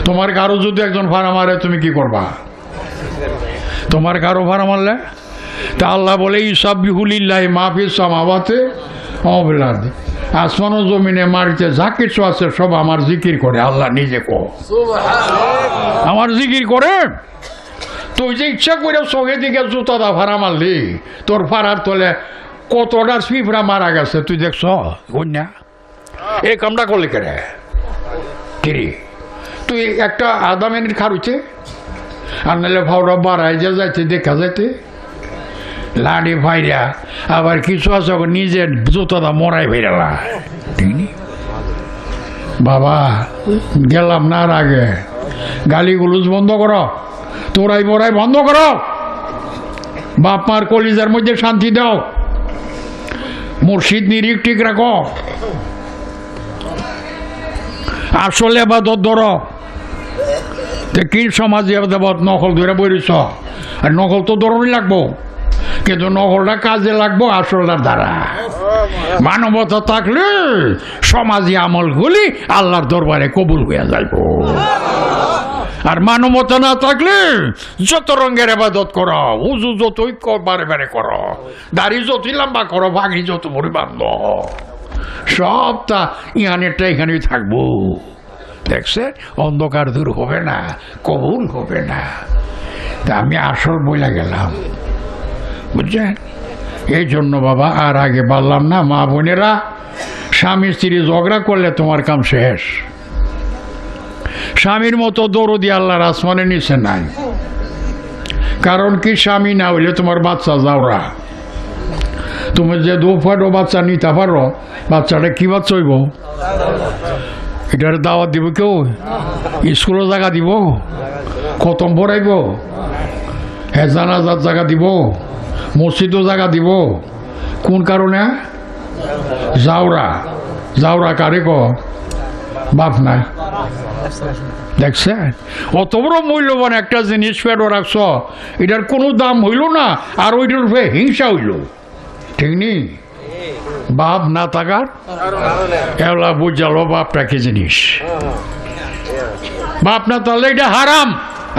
তোমার কারো যদি একজন ভাড়া মারে তুমি কি করবা? তোমার কারো ভাড়া মারলে তা আল্লাহ বলে ইসাব্বিহুলিল্লাহ মাহফিস সামাওয়াতে অবিলাদ, আসমান ও জমিনে মারিতে যা কিছু আছে সব আমার জিকির করে। আল্লাহ নিজে কো আমার জিকির করে। তুই যে ইচ্ছা করে চোখে দিকে জুতাটা ভাড়া মারলি, তোর ভাড়ার তলে কতটা পিঁপড়া মারা গেছে তুই দেখছ? কন্যা এই কামটা করলে কেড়ে কিরি? তুই একটা আধা মিনিট খারুছে, আর নাহলে ভাওরা বাড়াই যে যাইতে দেখা যাইতে লাড়ি ভাইরা, আবার কিছু আছে নিজের জুতাটা মরাই ভাইরালা। ঠিক নি বাবা, গেলাম না আর আগে, গালিগুলোজ বন্ধ করো, তোরাই বড়াই বন্ধ করো, বাপ মার কলিজার মধ্যে শান্তি দাও, মুর্শিদ নিরিখ ঠিক রাখো, আসলে আবাদত ধরো। কি সমাজে আবাদত নকল ধরে বইছ, আর নকল তো ধরনই লাগবো, কিন্তু নকলটা কাজে লাগবো আসলটার দ্বারা। মানবতা থাকলে সমাজে আমলগুলি আল্লাহর দরবারে কবুল হয়ে যাইব। আর মানবতা না থাকলে যত রঙের আবাদত করো, উজু যতই বারে বারে করো, দাড়ি যতই লম্বা করো, ভাঙি যত ভরি বান্ধ, সবটা ইহানেরটা এখানেই থাকবো। দেখছে অন্ধকার দূর হবে না, কবুল হবে না। তা আমি আসল বইলা গেলাম, বুঝছেন? এই জন্য বাবা আর আগে বললাম না, মা বোনেরা, স্বামী স্ত্রী ঝগড়া করলে তোমার কাম শেষ। স্বামীর মতো দরদি আল্লাহর আসমানের নিচে নাই। কারণ কি, স্বামী না হইলে তোমার বাচ্চা যাওরা। তুমি যে দুফাটো বাচ্চা নিতে পারো, বাচ্চাটা কি বাচ্চা হইব? এটার দাওয়াত দিব কেউ? স্কুলের জায়গা দিব? খতম পড়াইব? জানাজার জায়গা দিব? মসজিদও জায়গা দিব? কোন কারণে? যাওরা। যাওরা কারে ক? বাপ নাই। দেখছে অত বড় মূল্যবান একটা জিনিস ফেরো রাখছ, এটার কোনো দাম হইল না, আর ওইটার উপরে হিংসা হইল। ঠিক নেই? বাপ না থাকার এলা বুঝালো বাপটা কি জিনিস। বাপ না তাহলে এটা হারাম,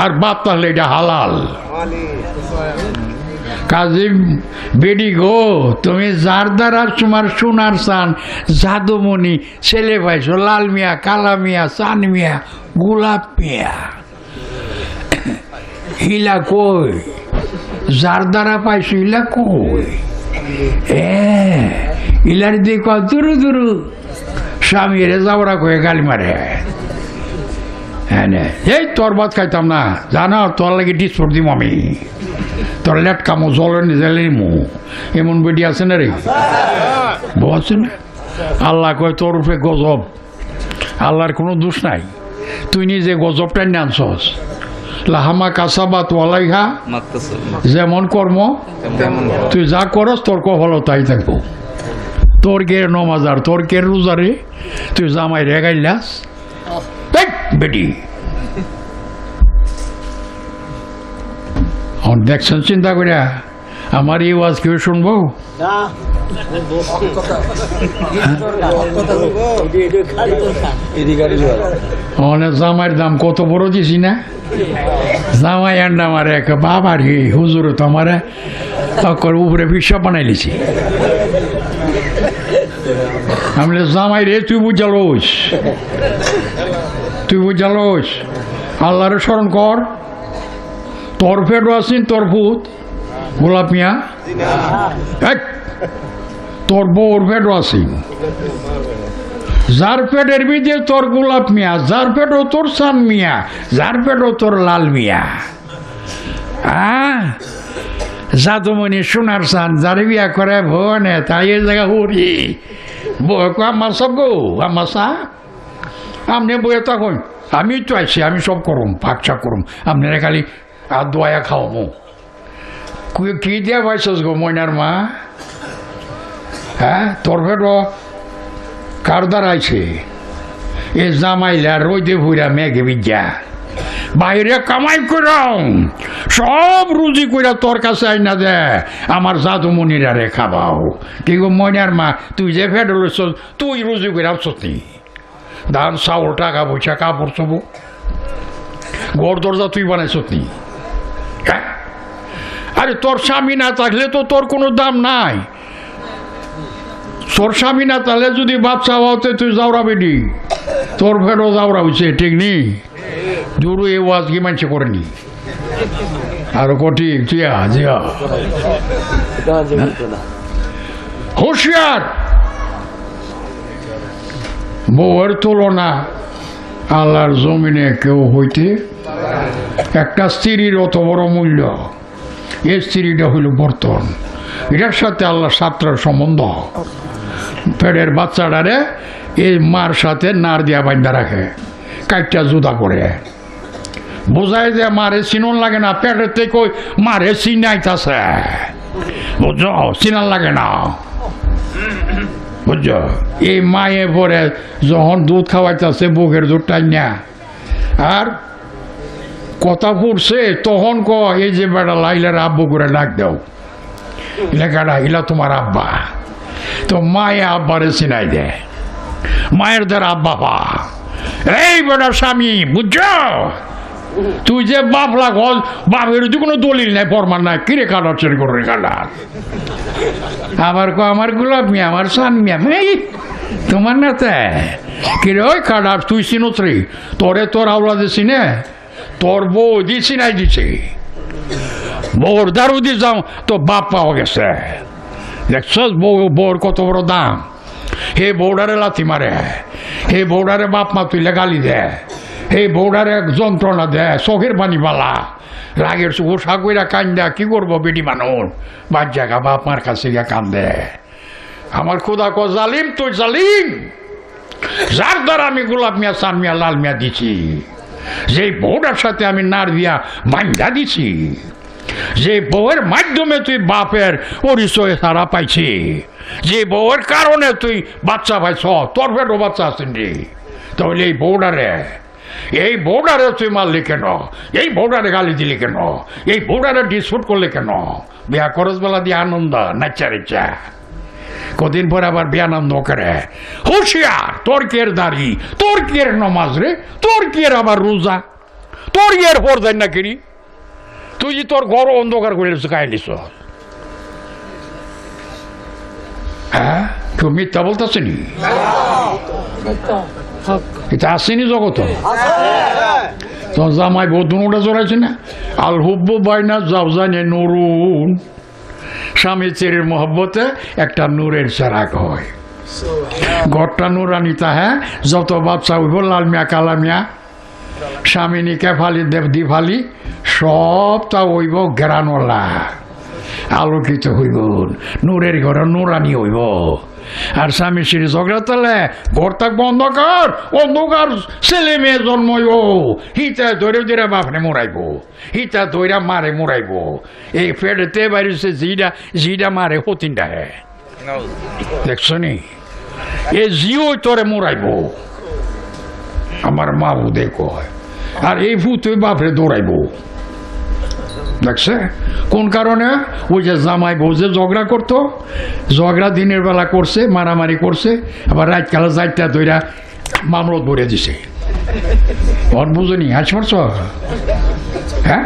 আর বাপ তাহলে এটা হালাল। কাজে বেডি গো, তুমি যার দ্বারা তোমার সোনার চান জাদুমণি ছেলে পাইছো, লাল মিয়া, কালা মিয়া, চান মিয়া, গোলাপ মিয়া, হিলা কই? যার দ্বারা পাইছো হিলা কই? ইলার দিয়ে কয় দুরু দুরু স্বামী রে যাওয়া কয়ে গালি মারে। হ্যাঁ, এই তোর ভাত খাইতাম না, জানো তোর লাগে ডিসপোর্ট দিম আমি, তোর লেট কামো জলের নিজেলেই মু। এমন বেডি আছে না রে? আছে না? আল্লাহ কয় তোর উপরে গজব। আল্লাহর কোনো দোষ নাই, তুই নিজে গজবটাই নিয়ে আনছস। লাহামা কাসাবা তোয়ালাইহা, যেমন কর্ম তুই যা করস তোর কফল তাই থাকবো। তোর কে নমাজার, তোর কে রোজারে, তুই জামাই রেগাইলাস বেটি। দেখছেন চিন্তা করিয়া আমার এই ওয়াজ কেউ শুনবো? জামাইয়ের দাম কত বড় দিছি না? জামাই আন্ডা মারে বাবার হে হুজুর তো আমারে উপরে পিসা বানাই লিছি। আমি জামাই রে তুই বুঝালোস, তুই বুঝালোস, আল্লাহরে স্মরণ কর। তোর ফেরো আসিন তোর ভূত গোলাপ মিয়া, তোর বউর ফেরো আসিন, যার পেটের বিদে তোর গোলাপ মিয়া, যার পেটও তোর চান মিয়া, যার পেটও তোর লাল মিয়া। জাদুমণি সোনার চান যারে বিয়া করে ভনে তাই এই জায়গা হরি বউ আমার সব গো আমার চা আপনি বইয়ে তখন আমি তো আছি, আমি সব করুম, পাকচা করুম, আপনারা খালি আর দোয়া খাওয়াবো। কি দিয়া পাইছস গো ময়নার মা? হ্যাঁ, তোর ফেরো কার দাঁড়াইছে? এ জামাইলা রোদে ভুইরা মেঘে বিদ্যা বাইরে কামাই করম, সব রুজি কইরা তোর কাছে আই না দে আমার জাদুমণিরা রে খাবাও। কি গো ময়নার মা, তুই যে ফেড লইছ তুই রুজি কইরা সত্যি ধান চাউল টাকা পয়সা কাপড় চবো ঘর দরজা তুই বানাইছ নি? আরে তোর স্বামী না থাকলে তো তোর কোনো দাম নাই। তোর স্বামী না তাহলে যদি বাচ্চা হতে তুই যাওরা বেডি, তোর ফেরো যাওরা হয়েছে। ঠিক নেই? জোরু এ ওয়াজ কি মানছে করেনি আরো কঠিন জিয়া জিয়া হুঁশিয়ার। বউয়ের তুলনা আল্লাহর জমিনে কেউ হইতে। একটা স্ত্রীর অত বড় মূল্য, এই স্ত্রীটা হইল বর্তন। এটার সাথে আল্লাহ সাতটার সম্বন্ধ। পেটের বাচ্চাটারে এই মার সাথে নার দিয়া বান্ধা রাখে, কাইটটা জুদা করে বোঝায় যে মারে চিনন লাগে না, পেটের থেকে মারে চিনাইতাছে, বুঝছ? চিনার লাগে না, বুঝছ? এই মায়ে পরে যখন দুধ খাওয়াইতেছে বুকের দুধ টাইনা আর কথা পড়ছে তখন ক এই যে বেটা লাইলার আব্বু করে ডাক দাও, লেখাটা ইলা তোমার আব্বা। তো মায়ে আব্বারে চিনাই দেয়, মায়ের দ্বারা আব্বা পা এই বেটার স্বামী, বুঝছ? তুই যে বাপ লাগ বাপের তো কোনো দলিল নাই, ফরমান নাই, কিরে কাটার চেন করে কাটার। আবার ক আমার গোলাপ মিয়া, আমার সান মিয়া, তোমার না কিরে ওই কাটার তুই চিনোস রে, তোরে তোর আওলা দিছি না, তোর বউ দিছি নাই দিছে, বউর দারু দিয়ে যাও তো বাপ পাওয়া গেছে। দেখছস বউর কত বড় দাম। হে বউডারে লাথি মারে, হে বউডারে বাপ মা তুইলে গালি দেয়, হে বউডারে যন্ত্রণা দেয়, চোখের পানি বালা, রাগের ওষা কইরা কান্দা। কি করবো বেটি মানুষ, বাদ জায়গা বাপ মার কাছে গিয়া কান্দে। আমার খোদা ক জালিম, তুই জালিম, যার দ্বারা আমি গোলাপ মিয়া, চান মিয়া, লাল মিয়া দিছি, যেই বউটার সাথে আমি নার দিয়া বান্ধা দিছি, যে বউয়ের মাধ্যমে তুই বাপের পরিচয় সারা পাইছি, যে বউয়ের কারণে তুই বাচ্চা পাইছ, তোর পেটও বাচ্চা আছেন রে, তাহলে এই বউডারে তুই মারলি কেন, এই বউডারে গালি দিলি কেন, এই বউডারে ডিসপুট করলি কেন? বিয়া খরচ বেলা দিয়ে আনন্দ নাচা রেচা, কদিন পরে আবার বেয়ানন্দ করে। হুঁশিয়ার, তোর কের দাড়ি, তোর কের নমাজ রে, তোর কের আবার রোজা, তোর ইয়ের পর দেন না কিরি, তুই যে তোর ঘর অন্ধকার করে খাইলিস। হ্যাঁ, কেউ মিথ্যা বলতেছে নি? এটা আসেনি জগত। তো জামাই বউ দুটা জড়াইছে না, আল হুব্বু বাইনা জাউজানে নুরুন, স্বামী স্ত্রীর মহব্বতে একটা নূরের চেরাগ হয়। ঘরটা নুরানি তাহে, যত বাচ্চা হইব লাল মিয়া কালা মিয়া স্বামী কেফালি দেব দিফালি সব তা হইব গ্রানওয়ালা, আলোকিত হইব, নূরের ঘরে নুরানি হইব। আর স্বামী স্ত্রী ঝগড়া তালে ঘর থাকবো অন্ধকার, অন্ধকার ছেলে মেয়ে জন্মইব, হিতা ধরে ধরে বাপরে মোড়াইব, হিতা ধৈরা মারে মোড়াইব, এই পেটেতে বাড়িছে জিডা মারে হতিনটা হে, দেখছ নি? এ জিও তোরে মোড়াইব, আমার মা বুধে কয়, আর এই ফুতুই বাপরে দৌড়াইব। দেখছে কোন কারণে? ওই যে জামাই বউ যে ঝগড়া করতো, ঝগড়া দিনের বেলা করছে, মারামারি করছে, আবার রাত কালা যাইটা দইরা মামলত ভরে দিছে। বুঝনি হাস মারছ? হ্যাঁ।